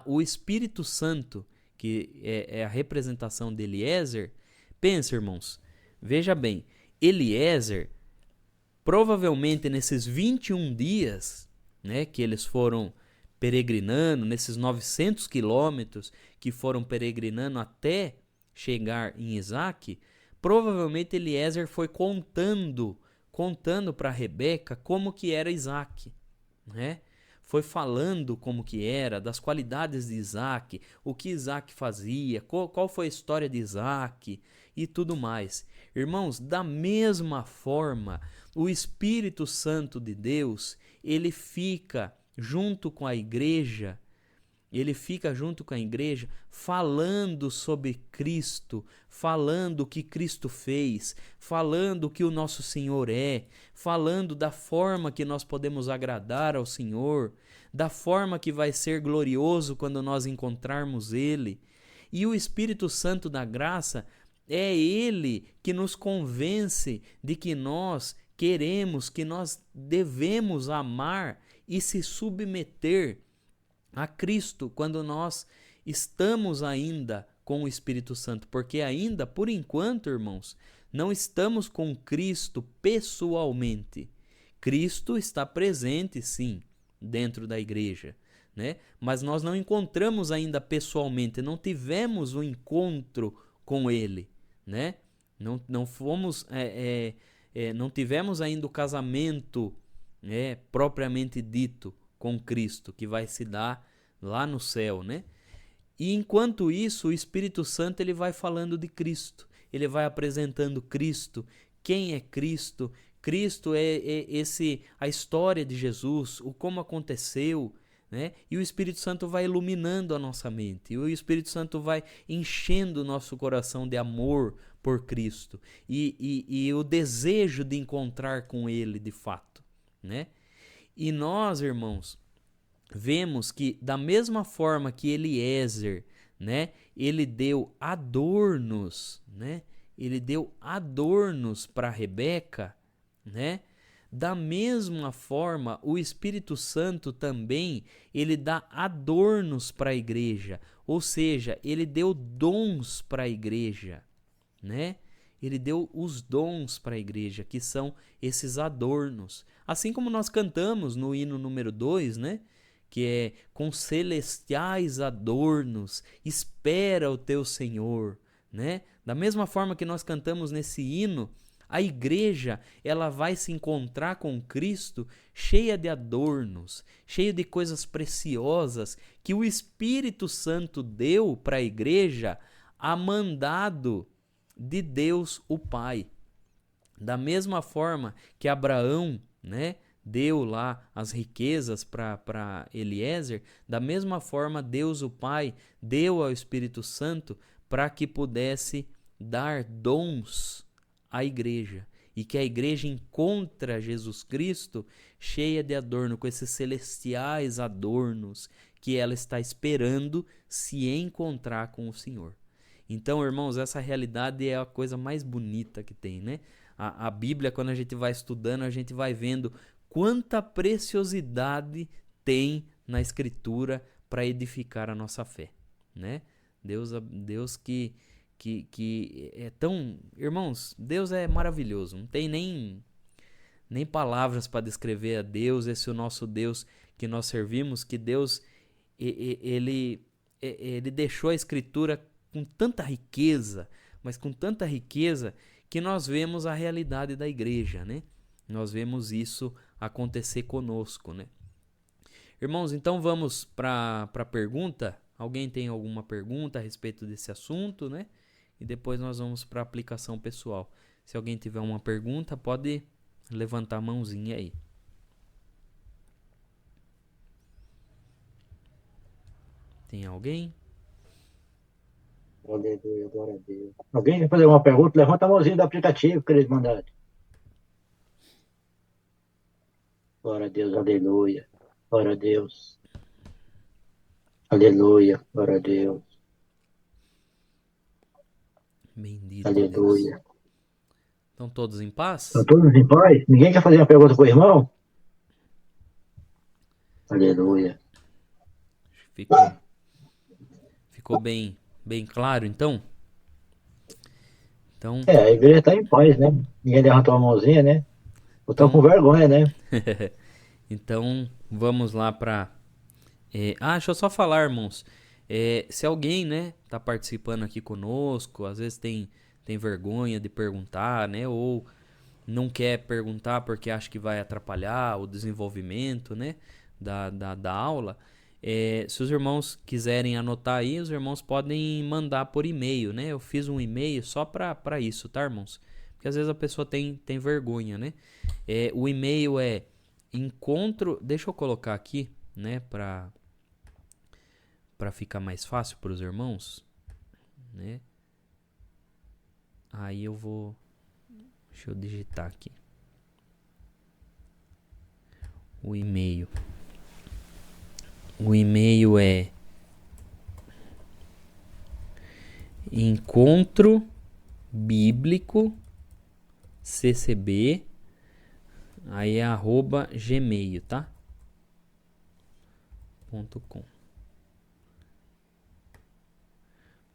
Speaker 1: o Espírito Santo, que é a representação de Eliezer, pensa, irmãos, veja bem, Eliezer, provavelmente nesses 21 dias, né, que eles foram peregrinando, nesses 900 quilômetros que foram peregrinando até chegar em Isaac, provavelmente Eliezer foi contando para Rebeca como que era Isaac, né? Foi falando como que era, das qualidades de Isaac, o que Isaac fazia, qual foi a história de Isaac e tudo mais. Irmãos, da mesma forma, o Espírito Santo de Deus, ele fica junto com a igreja, falando sobre Cristo, falando o que Cristo fez, falando o que o nosso Senhor é, falando da forma que nós podemos agradar ao Senhor, da forma que vai ser glorioso quando nós encontrarmos Ele. E o Espírito Santo da graça é Ele que nos convence de que nós queremos, que nós devemos amar e se submeter a Cristo quando nós estamos ainda com o Espírito Santo, porque ainda, por enquanto, irmãos, não estamos com Cristo pessoalmente. Cristo está presente, sim, dentro da igreja, né? Mas nós não encontramos ainda pessoalmente, não tivemos um encontro com Ele, né? Não fomos, não tivemos ainda o casamento, propriamente dito, com Cristo, que vai se dar lá no céu, né? E enquanto isso, o Espírito Santo ele vai falando de Cristo, ele vai apresentando Cristo, quem é Cristo, Cristo a história de Jesus, o como aconteceu, né? E o Espírito Santo vai iluminando a nossa mente, e o Espírito Santo vai enchendo o nosso coração de amor por Cristo e o desejo de encontrar com Ele de fato, né? E nós, irmãos, vemos que da mesma forma que Eliezer, né, ele deu adornos, né? Ele deu adornos para Rebeca, né? Da mesma forma, o Espírito Santo também, ele dá adornos para a igreja, ou seja, ele deu dons para a igreja, né? Ele deu os dons para a igreja, que são esses adornos. Assim como nós cantamos no hino número 2, né? Que é com celestiais adornos, espera o teu Senhor, né? Da mesma forma que nós cantamos nesse hino, a igreja, ela vai se encontrar com Cristo cheia de adornos, cheia de coisas preciosas que o Espírito Santo deu para a igreja a mandado de Deus o Pai. Da mesma forma que Abraão, né, deu lá as riquezas para Eliezer, da mesma forma Deus o Pai deu ao Espírito Santo para que pudesse dar dons à igreja, e que a igreja encontra Jesus Cristo cheia de adorno, com esses celestiais adornos que ela está esperando se encontrar com o Senhor. Então, irmãos, essa realidade é a coisa mais bonita que tem, né? A Bíblia, quando a gente vai estudando, a gente vai vendo quanta preciosidade tem na Escritura para edificar a nossa fé, né? Deus que é tão... Irmãos, Deus é maravilhoso, não tem nem palavras para descrever a Deus, esse é o nosso Deus que nós servimos, que Deus, ele deixou a Escritura com tanta riqueza, mas com tanta riqueza que nós vemos a realidade da igreja, né? Nós vemos isso acontecer conosco, né? Irmãos, então vamos para a pergunta. Alguém tem alguma pergunta a respeito desse assunto, né? E depois nós vamos para a aplicação pessoal. Se alguém tiver uma pergunta, pode levantar a mãozinha aí. Tem alguém?
Speaker 4: Aleluia, glória a Deus. Alguém quer fazer uma pergunta? Levanta a mãozinha do aplicativo que eles mandaram. Glória a Deus, aleluia. Glória a Deus. Aleluia, glória a Deus.
Speaker 1: Bendito
Speaker 4: Aleluia.
Speaker 1: Deus. Estão todos em paz?
Speaker 4: Estão todos em paz? Ninguém quer fazer uma pergunta para o irmão? Aleluia.
Speaker 1: Ficou bem claro, então? Então,
Speaker 4: a igreja está em paz, né? Ninguém levantou a mãozinha, né? Estão com vergonha, né?
Speaker 1: então vamos lá para... deixa eu só falar, irmãos. Se alguém, né, tá participando aqui conosco, às vezes tem vergonha de perguntar, né? Ou não quer perguntar porque acha que vai atrapalhar o desenvolvimento, né, da aula. Se os irmãos quiserem anotar aí, os irmãos podem mandar por e-mail, né? Eu fiz um e-mail só para isso, tá, irmãos? Porque às vezes a pessoa tem vergonha, né? O e-mail é encontro... Deixa eu colocar aqui, né? Para ficar mais fácil para os irmãos, né? Aí eu vou... Deixa eu digitar aqui. O e-mail. O e-mail é encontro bíblico ccb, aí é @gmail, tá? .com.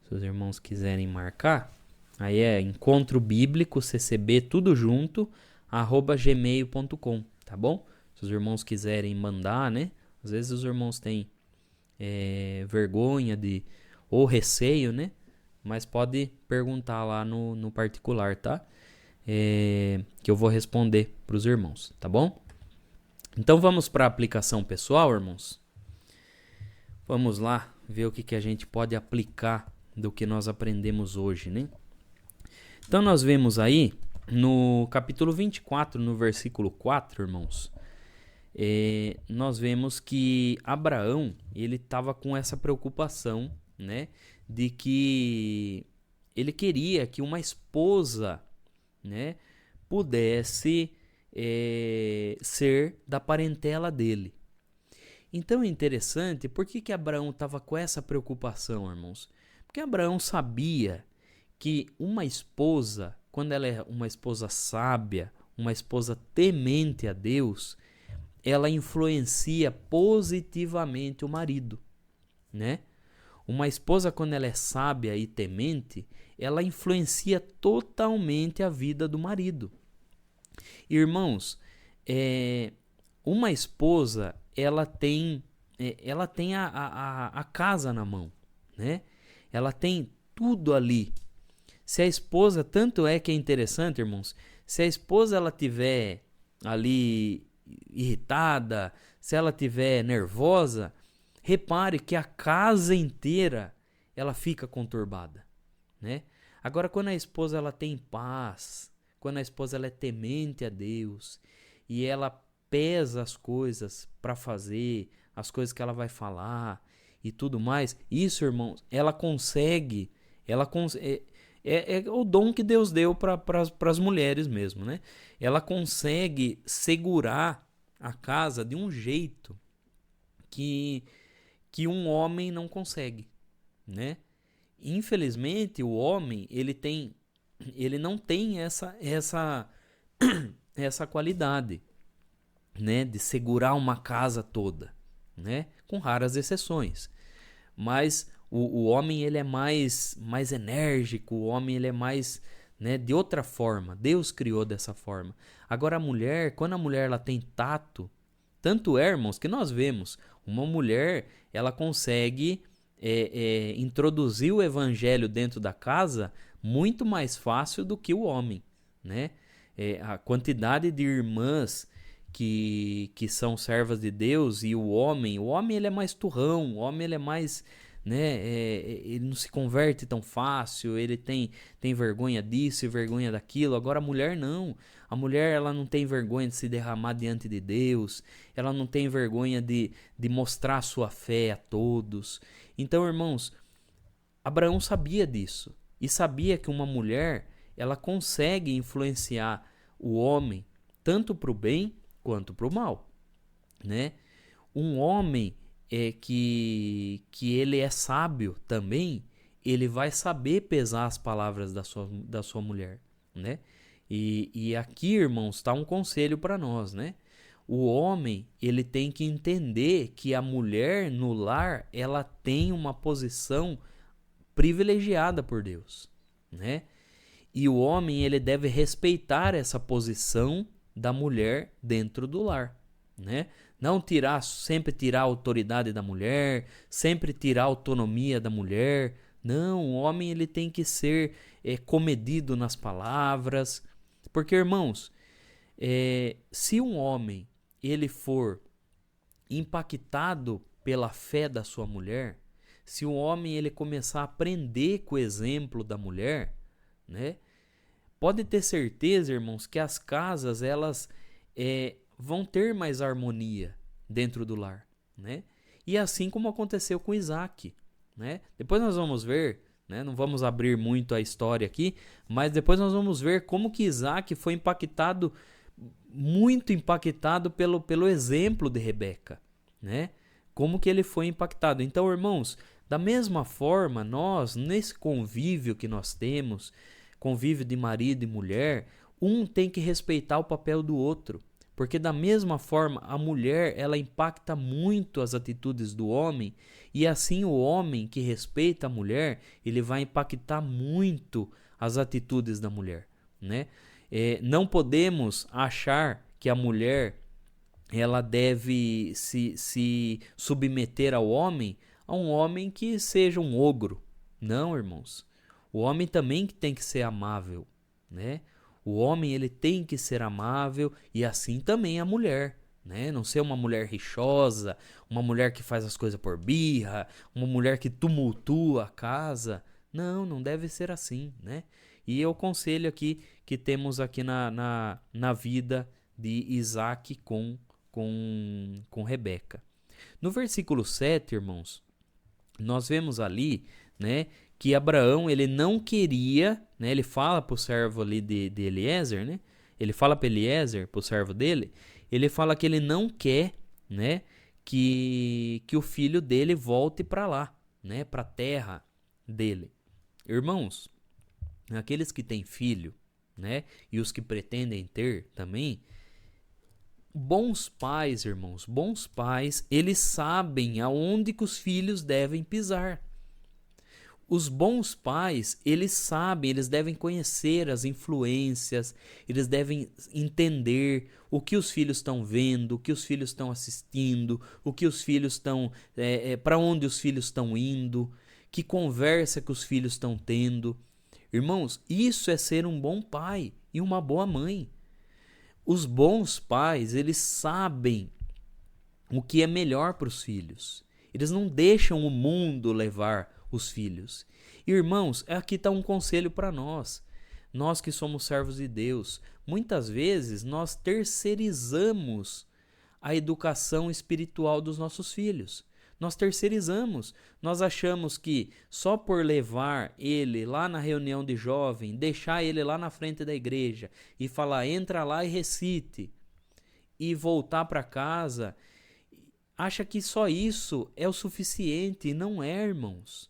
Speaker 1: Se os irmãos quiserem marcar, aí é encontro bíblico ccb, tudo junto, @gmail.com, tá bom? Se os irmãos quiserem mandar, né? Às vezes os irmãos têm vergonha ou receio, né? Mas pode perguntar lá no particular, tá? Que eu vou responder para os irmãos, tá bom? Então vamos para a aplicação pessoal, irmãos. Vamos lá ver o que a gente pode aplicar do que nós aprendemos hoje, né? Então nós vemos aí no capítulo 24, no versículo 4, irmãos, nós vemos que Abraão, ele estava com essa preocupação, né, de que ele queria que uma esposa, né, pudesse ser da parentela dele. Então é interessante, por que Abraão estava com essa preocupação, irmãos? Porque Abraão sabia que uma esposa, quando ela é uma esposa sábia, uma esposa temente a Deus, ela influencia positivamente o marido, né? Uma esposa, quando ela é sábia e temente, ela influencia totalmente a vida do marido. Irmãos, uma esposa, ela tem a casa na mão, né? Ela tem tudo ali. Se a esposa, tanto é que é interessante, irmãos, se a esposa ela tiver ali irritada, se ela tiver nervosa, repare que a casa inteira ela fica conturbada, né? Agora, quando a esposa ela tem paz, quando a esposa ela é temente a Deus e ela pesa as coisas para fazer, as coisas que ela vai falar e tudo mais, isso, irmãos, ela consegue, é o dom que Deus deu para as mulheres mesmo, né? Ela consegue segurar a casa de um jeito que um homem não consegue, né? Infelizmente, o homem ele não tem essa qualidade, né, de segurar uma casa toda, né? Com raras exceções. Mas o homem ele é mais enérgico, o homem ele é mais, né, de outra forma. Deus criou dessa forma. Agora a mulher, quando a mulher ela tem tato, tanto é, irmãos, que nós vemos uma mulher, ela consegue introduzir o evangelho dentro da casa muito mais fácil do que o homem, né? A quantidade de irmãs que são servas de Deus e o homem ele é mais turrão, o homem ele é mais, né, ele não se converte tão fácil, ele tem vergonha disso e vergonha daquilo. Agora a mulher não, a mulher ela não tem vergonha de se derramar diante de Deus, ela não tem vergonha de mostrar a sua fé a todos. Então, irmãos, Abraão sabia disso e sabia que uma mulher ela consegue influenciar o homem tanto para o bem quanto para o mal, né? Um homem que ele é sábio também, ele vai saber pesar as palavras da sua mulher, né? E aqui, irmãos, está um conselho para nós, né? O homem, ele tem que entender que a mulher no lar, ela tem uma posição privilegiada por Deus, né? E o homem, ele deve respeitar essa posição da mulher dentro do lar, né? Não sempre tirar a autoridade da mulher, sempre tirar a autonomia da mulher. Não, o homem ele tem que ser comedido nas palavras. Porque, irmãos, se um homem ele for impactado pela fé da sua mulher, se o homem ele começar a aprender com o exemplo da mulher, né? Pode ter certeza, irmãos, que as casas elas vão ter mais harmonia dentro do lar, né? E assim como aconteceu com Isaac, né? Depois nós vamos ver, né? Não vamos abrir muito a história aqui, mas depois nós vamos ver como que Isaac foi impactado, muito impactado pelo exemplo de Rebeca, né? Como que ele foi impactado. Então, irmãos, da mesma forma, nós, nesse convívio que nós temos, convívio de marido e mulher, um tem que respeitar o papel do outro. Porque da mesma forma, a mulher, ela impacta muito as atitudes do homem, e assim o homem que respeita a mulher, ele vai impactar muito as atitudes da mulher, né? Não podemos achar que a mulher ela deve se submeter ao homem, a um homem que seja um ogro. Não, irmãos. O homem também tem que ser amável, né? O homem ele tem que ser amável e assim também a mulher, né? Não ser uma mulher rixosa, uma mulher que faz as coisas por birra, uma mulher que tumultua a casa. Não, não deve ser assim, né? E é o conselho aqui que temos aqui na vida de Isaac com Rebeca. No versículo 7, irmãos, nós vemos ali, né, que Abraão ele não queria, né, ele fala para o servo ali de Eliezer, né, ele fala para Eliezer, para o servo dele, ele fala que ele não quer, né, que o filho dele volte para lá, né, para a terra dele. Irmãos, aqueles que têm filho, né? E os que pretendem ter também. Bons pais, irmãos, bons pais, eles sabem aonde que os filhos devem pisar. Os bons pais, eles sabem, eles devem conhecer as influências, eles devem entender o que os filhos estão vendo, o que os filhos estão assistindo, o que os filhos estão, para onde os filhos estão indo, que conversa que os filhos estão tendo. Irmãos, isso é ser um bom pai e uma boa mãe. Os bons pais, eles sabem o que é melhor para os filhos. Eles não deixam o mundo levar os filhos. Irmãos, aqui está um conselho para nós. Nós que somos servos de Deus, muitas vezes nós terceirizamos a educação espiritual dos nossos filhos. Nós terceirizamos. Nós achamos que só por levar ele lá na reunião de jovem, deixar ele lá na frente da igreja e falar, entra lá e recite, e voltar para casa, acha que só isso é o suficiente. E não é, irmãos.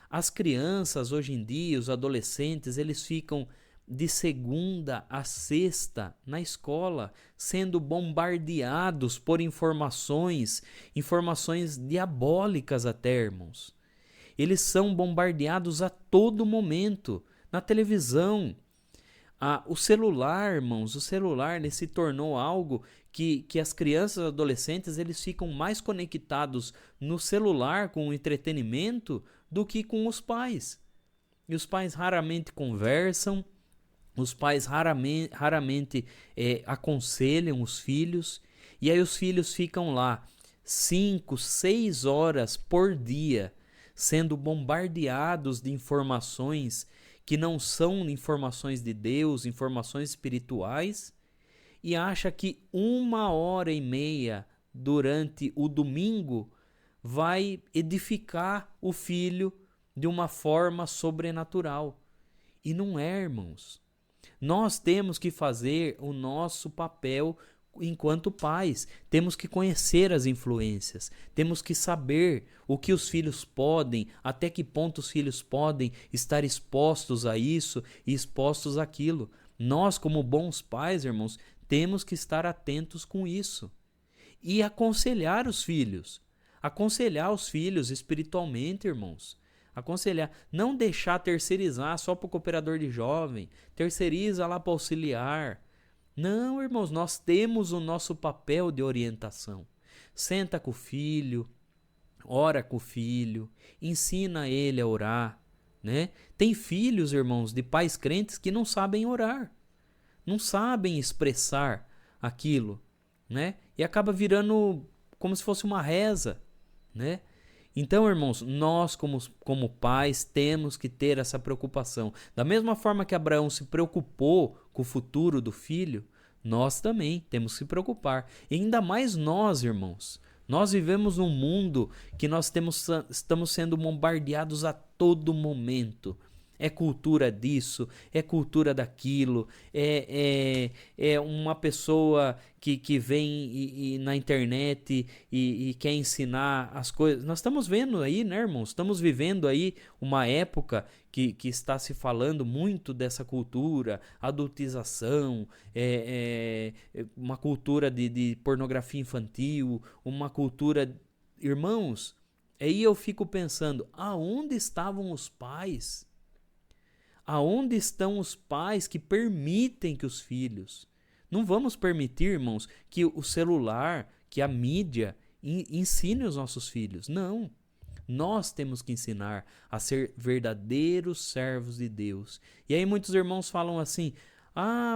Speaker 1: As crianças hoje em dia, os adolescentes, eles ficam de segunda a sexta na escola, sendo bombardeados por informações diabólicas até, irmãos. Eles são bombardeados a todo momento, na televisão. O celular, irmãos, o celular ele se tornou algo que as crianças e adolescentes eles ficam mais conectados no celular com o entretenimento do que com os pais. E os pais raramente conversam, os pais raramente aconselham os filhos, e aí os filhos ficam lá 5, 6 horas por dia sendo bombardeados de informações que não são informações de Deus, informações espirituais, e acha que 1h30 durante o domingo vai edificar o filho de uma forma sobrenatural. E não é, irmãos. Nós temos que fazer o nosso papel enquanto pais. Temos que conhecer as influências. Temos que saber o que os filhos podem, até que ponto os filhos podem estar expostos a isso e expostos àquilo. Nós, como bons pais, irmãos, temos que estar atentos com isso. E aconselhar os filhos. Aconselhar os filhos espiritualmente, irmãos. Aconselhar, não deixar terceirizar só para o cooperador de jovem, terceiriza lá para auxiliar. Não, irmãos, nós temos o nosso papel de orientação. Senta com o filho, ora com o filho, ensina ele a orar, né? Tem filhos, irmãos, de pais crentes que não sabem orar, não sabem expressar aquilo, né? E acaba virando como se fosse uma reza, né? Então, irmãos, nós como pais temos que ter essa preocupação. Da mesma forma que Abraão se preocupou com o futuro do filho, nós também temos que se preocupar. E ainda mais nós, irmãos. Nós vivemos num mundo que nós estamos sendo bombardeados a todo momento. É cultura disso, é cultura daquilo, é uma pessoa que vem na internet e quer ensinar as coisas. Nós estamos vendo aí, né, irmãos? Estamos vivendo aí uma época que está se falando muito dessa cultura, adultização, uma cultura de pornografia infantil, uma cultura... Irmãos, aí eu fico pensando, aonde estavam os pais? Aonde estão os pais que permitem que os filhos... Não vamos permitir, irmãos, que o celular, que a mídia ensine os nossos filhos. Não. Nós temos que ensinar a ser verdadeiros servos de Deus. E aí muitos irmãos falam assim,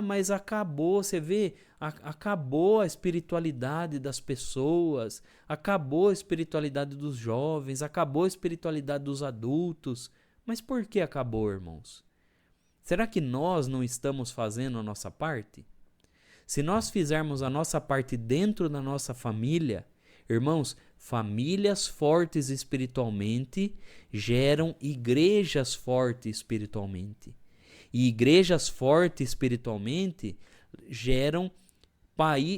Speaker 1: mas acabou, você vê, acabou a espiritualidade das pessoas, acabou a espiritualidade dos jovens, acabou a espiritualidade dos adultos. Mas por que acabou, irmãos? Será que nós não estamos fazendo a nossa parte? Se nós fizermos a nossa parte dentro da nossa família, irmãos, famílias fortes espiritualmente geram igrejas fortes espiritualmente. E igrejas fortes espiritualmente geram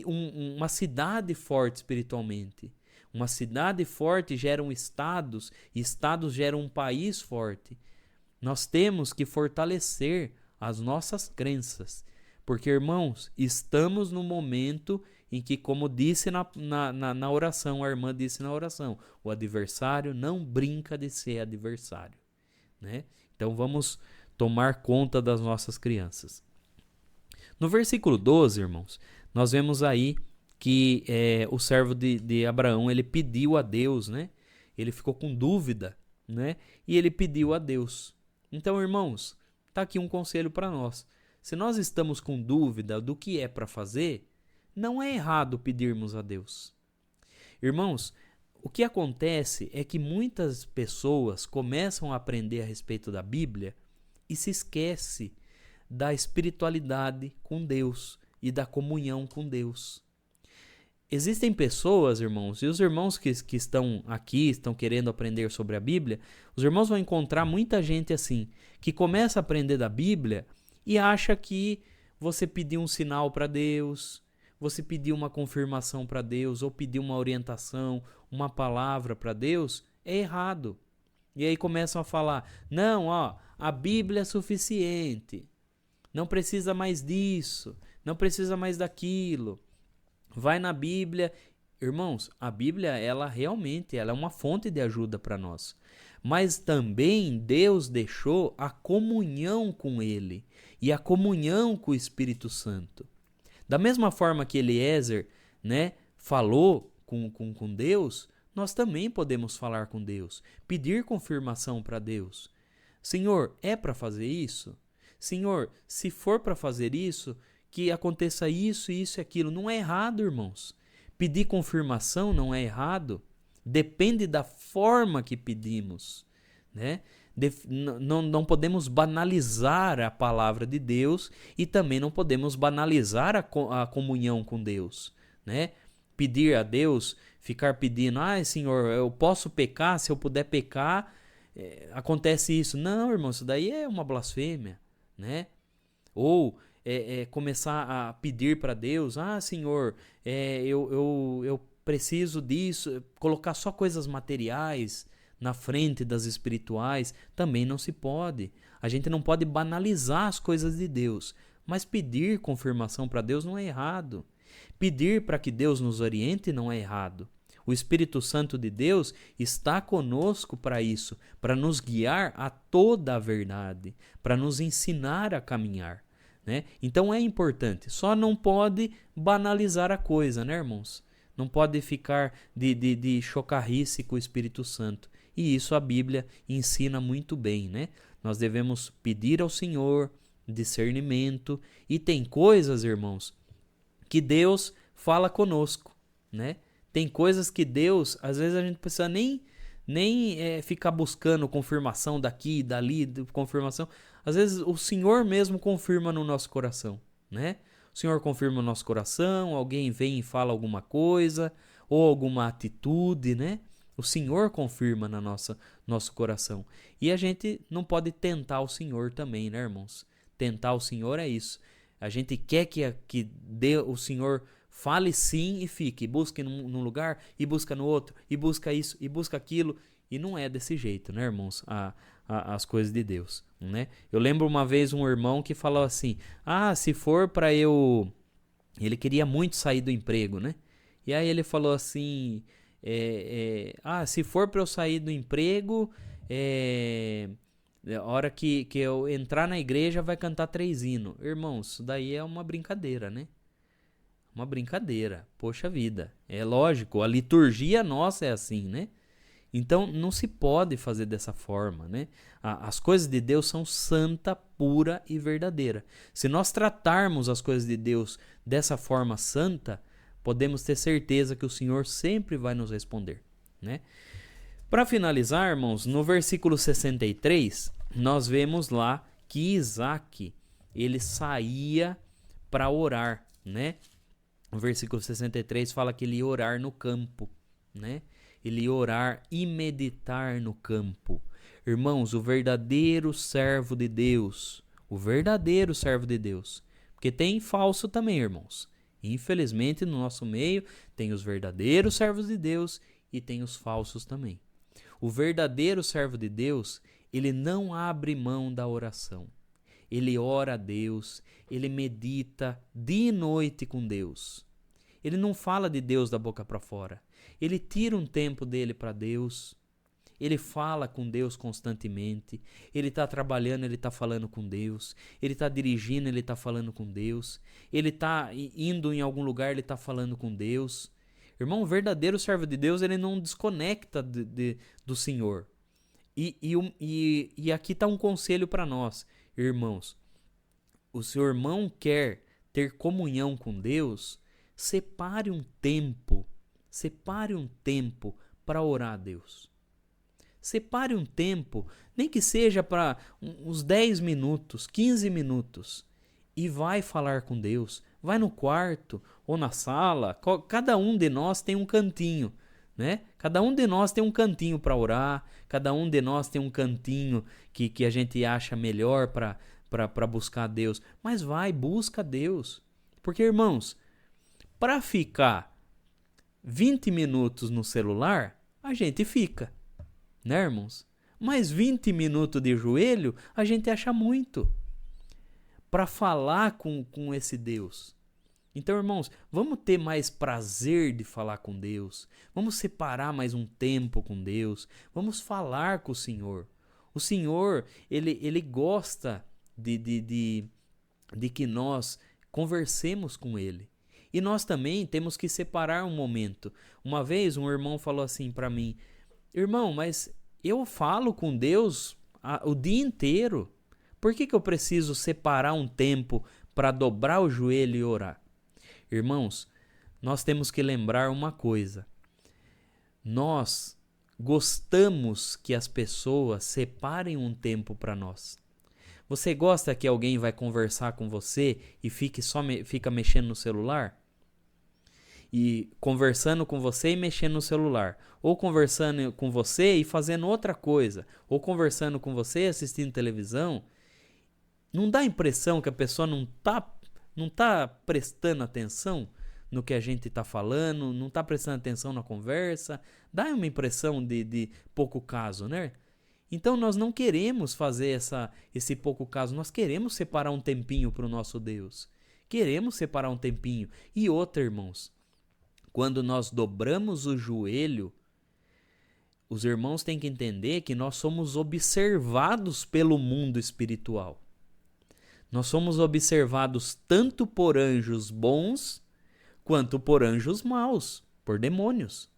Speaker 1: uma cidade forte espiritualmente. Uma cidade forte gera estados, e estados geram um país forte. Nós temos que fortalecer as nossas crenças. Porque, irmãos, estamos no momento em que, como disse na oração, a irmã disse na oração, o adversário não brinca de ser adversário, né? Então vamos tomar conta das nossas crianças. No versículo 12, irmãos, nós vemos aí que o servo de Abraão, ele pediu a Deus, né? Ele ficou com dúvida, né? E ele pediu a Deus. Então, irmãos, está aqui um conselho para nós. Se nós estamos com dúvida do que é para fazer, não é errado pedirmos a Deus. Irmãos, o que acontece é que muitas pessoas começam a aprender a respeito da Bíblia e se esquece da espiritualidade com Deus e da comunhão com Deus. Existem pessoas, irmãos, e os irmãos que estão aqui, estão querendo aprender sobre a Bíblia, os irmãos vão encontrar muita gente assim, que começa a aprender da Bíblia e acha que você pedir um sinal para Deus, você pedir uma confirmação para Deus, ou pedir uma orientação, uma palavra para Deus, é errado. E aí começam a falar, não, a Bíblia é suficiente, não precisa mais disso, não precisa mais daquilo. Vai na Bíblia. Irmãos, a Bíblia, ela realmente é uma fonte de ajuda para nós. Mas também Deus deixou a comunhão com Ele e a comunhão com o Espírito Santo. Da mesma forma que Eliezer, né, falou com Deus, nós também podemos falar com Deus, pedir confirmação para Deus. Senhor, é para fazer isso? Senhor, se for para fazer isso, que aconteça isso, isso e aquilo. Não é errado, irmãos. Pedir confirmação não é errado. Depende da forma que pedimos, né? Não podemos banalizar a palavra de Deus e também não podemos banalizar a comunhão com Deus, né? Pedir a Deus, ficar pedindo, Senhor, eu posso pecar, se eu puder pecar, acontece isso. Não, irmão, isso daí é uma blasfêmia, né? Ou começar a pedir para Deus, Senhor, eu preciso disso, colocar só coisas materiais na frente das espirituais, também não se pode. A gente não pode banalizar as coisas de Deus, mas pedir confirmação para Deus não é errado. Pedir para que Deus nos oriente não é errado. O Espírito Santo de Deus está conosco para isso, para nos guiar a toda a verdade, para nos ensinar a caminhar, né? Então é importante, só não pode banalizar a coisa, né, irmãos? Não pode ficar de chocarrice com o Espírito Santo. E isso a Bíblia ensina muito bem, né? Nós devemos pedir ao Senhor discernimento. E tem coisas, irmãos, que Deus fala conosco, né? Tem coisas que Deus, às vezes a gente precisa nem ficar buscando confirmação daqui e dali, confirmação. Às vezes o Senhor mesmo confirma no nosso coração, né? O Senhor confirma no nosso coração, alguém vem e fala alguma coisa, ou alguma atitude, né? O Senhor confirma no nosso coração. E a gente não pode tentar o Senhor também, né, irmãos? Tentar o Senhor é isso. A gente quer que o Senhor fale sim e fique. Busque num lugar e busca no outro. E busca isso e busca aquilo. E não é desse jeito, né, irmãos? As coisas de Deus, né? Eu lembro uma vez um irmão que falou assim, se for para eu... Ele queria muito sair do emprego, né? E aí ele falou assim, se for para eu sair do emprego, a hora que eu entrar na igreja vai cantar 3 hinos. Irmãos, isso daí é uma brincadeira, né? Uma brincadeira, poxa vida. É lógico, a liturgia nossa é assim, né? Então não se pode fazer dessa forma, né? As coisas de Deus são santa, pura e verdadeira. Se nós tratarmos as coisas de Deus dessa forma santa, podemos ter certeza que o Senhor sempre vai nos responder, né? Para finalizar, irmãos, no versículo 63, nós vemos lá que Isaac, ele saía para orar, né? O versículo 63 fala que ele ia orar no campo, né? Ele ia orar e meditar no campo. Irmãos, o verdadeiro servo de Deus, porque tem falso também, irmãos. Infelizmente, no nosso meio, tem os verdadeiros servos de Deus e tem os falsos também. O verdadeiro servo de Deus, ele não abre mão da oração. ele ora a Deus, ele medita dia e noite com Deus. Ele não fala de Deus da boca para fora. Ele tira um tempo dele para Deus. Ele fala com Deus constantemente. Ele está trabalhando, ele está falando com Deus. Ele está dirigindo, ele está falando com Deus. Ele está indo em algum lugar, ele está falando com Deus. Irmão, o verdadeiro servo de Deus, ele não desconecta do Senhor. E aqui está um conselho para nós, irmãos. O seu irmão quer ter comunhão com Deus, separe um tempo para orar a Deus. Separe um tempo, nem que seja para uns 10 minutos, 15 minutos, e vai falar com Deus. Vai no quarto ou na sala. Cada um de nós tem um cantinho, né? Cada um de nós tem um cantinho para orar. Cada um de nós tem um cantinho que a gente acha melhor para buscar Deus. Mas vai, busca Deus. Porque, irmãos, para ficar 20 minutos no celular, a gente fica, né, irmãos? Mas 20 minutos de joelho, a gente acha muito para falar com esse Deus. Então, irmãos, vamos ter mais prazer de falar com Deus. Vamos separar mais um tempo com Deus. Vamos falar com o Senhor. O Senhor, ele gosta de que nós conversemos com Ele. E nós também temos que separar um momento. Uma vez um irmão falou assim para mim: irmão, mas eu falo com Deus o dia inteiro. Por que eu preciso separar um tempo para dobrar o joelho e orar? Irmãos, nós temos que lembrar uma coisa. Nós gostamos que as pessoas separem um tempo para nós. Você gosta que alguém vai conversar com você e fica mexendo no celular? E conversando com você e mexendo no celular. Ou conversando com você e fazendo outra coisa. Ou conversando com você e assistindo televisão. Não dá a impressão que a pessoa não tá prestando atenção no que a gente está falando, não está prestando atenção na conversa? Dá uma impressão de pouco caso, né? Então nós não queremos fazer esse pouco caso, nós queremos separar um tempinho para o nosso Deus. Queremos separar um tempinho. E outra, irmãos, quando nós dobramos o joelho, os irmãos têm que entender que nós somos observados pelo mundo espiritual. Nós somos observados tanto por anjos bons, quanto por anjos maus, por demônios.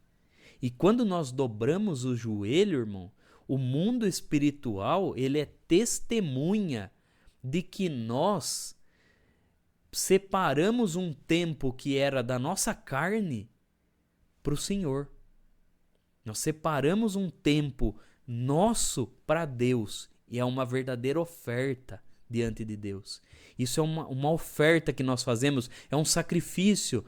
Speaker 1: E quando nós dobramos o joelho, irmão, o mundo espiritual, ele é testemunha de que nós separamos um tempo que era da nossa carne para o Senhor. Nós separamos um tempo nosso para Deus e é uma verdadeira oferta diante de Deus. Isso é uma oferta que nós fazemos, é um sacrifício.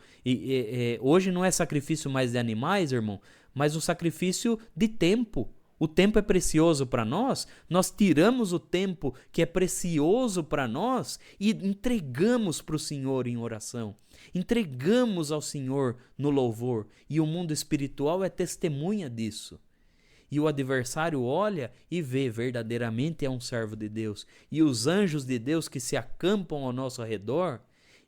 Speaker 1: Hoje não é sacrifício mais de animais, irmão, mas o sacrifício de tempo. O tempo é precioso para nós, nós tiramos o tempo que é precioso para nós e entregamos para o Senhor em oração. Entregamos ao Senhor no louvor. E o mundo espiritual é testemunha disso. E o adversário olha e vê, verdadeiramente é um servo de Deus. E os anjos de Deus que se acampam ao nosso redor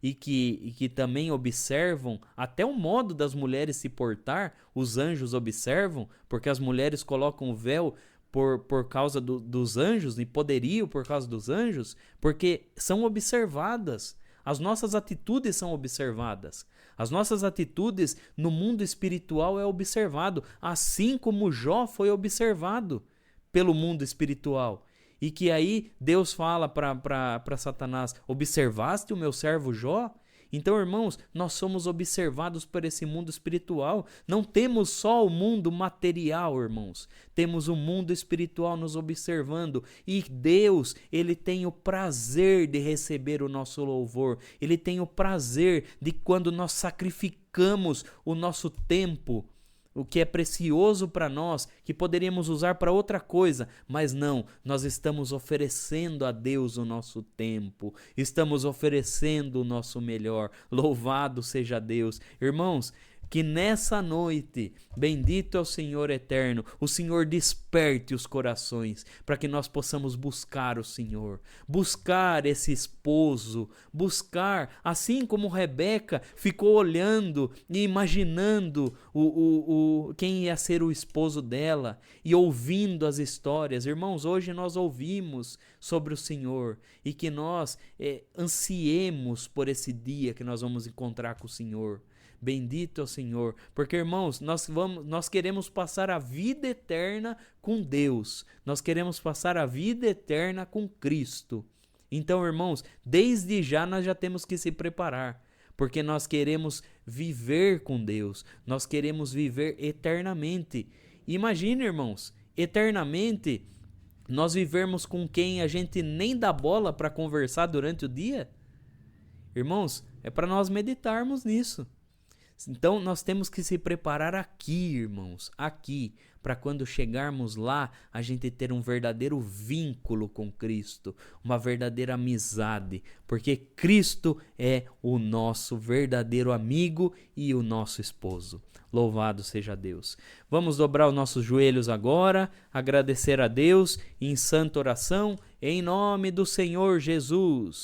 Speaker 1: e que também observam até o modo das mulheres se portar, os anjos observam, porque as mulheres colocam o véu por causa dos anjos e poderio por causa dos anjos, porque são observadas. As nossas atitudes são observadas. As nossas atitudes no mundo espiritual é observado, assim como Jó foi observado pelo mundo espiritual. E que aí Deus fala para Satanás: observaste o meu servo Jó? Então, irmãos, nós somos observados por esse mundo espiritual. Não temos só o mundo material, irmãos. Temos o mundo espiritual nos observando. E Deus, Ele tem o prazer de receber o nosso louvor. Ele tem o prazer de quando nós sacrificamos o nosso tempo, o que é precioso para nós, que poderíamos usar para outra coisa, mas não, nós estamos oferecendo a Deus o nosso tempo, estamos oferecendo o nosso melhor. Louvado seja Deus. Irmãos, que nessa noite, bendito é o Senhor eterno, o Senhor desperte os corações para que nós possamos buscar o Senhor, buscar esse esposo, buscar, assim como Rebeca ficou olhando e imaginando quem ia ser o esposo dela e ouvindo as histórias. Irmãos, hoje nós ouvimos sobre o Senhor e que nós ansiemos por esse dia que nós vamos encontrar com o Senhor. Bendito é o Senhor, porque, irmãos, nós queremos passar a vida eterna com Deus, nós queremos passar a vida eterna com Cristo. Então, irmãos, desde já nós já temos que se preparar, porque nós queremos viver com Deus, nós queremos viver eternamente. Imagine, irmãos, eternamente nós vivermos com quem a gente nem dá bola para conversar durante o dia? Irmãos, é para nós meditarmos nisso. Então nós temos que se preparar aqui, irmãos, aqui, para quando chegarmos lá, a gente ter um verdadeiro vínculo com Cristo, uma verdadeira amizade, porque Cristo é o nosso verdadeiro amigo e o nosso esposo. Louvado seja Deus. Vamos dobrar os nossos joelhos agora, agradecer a Deus em santa oração, em nome do Senhor Jesus.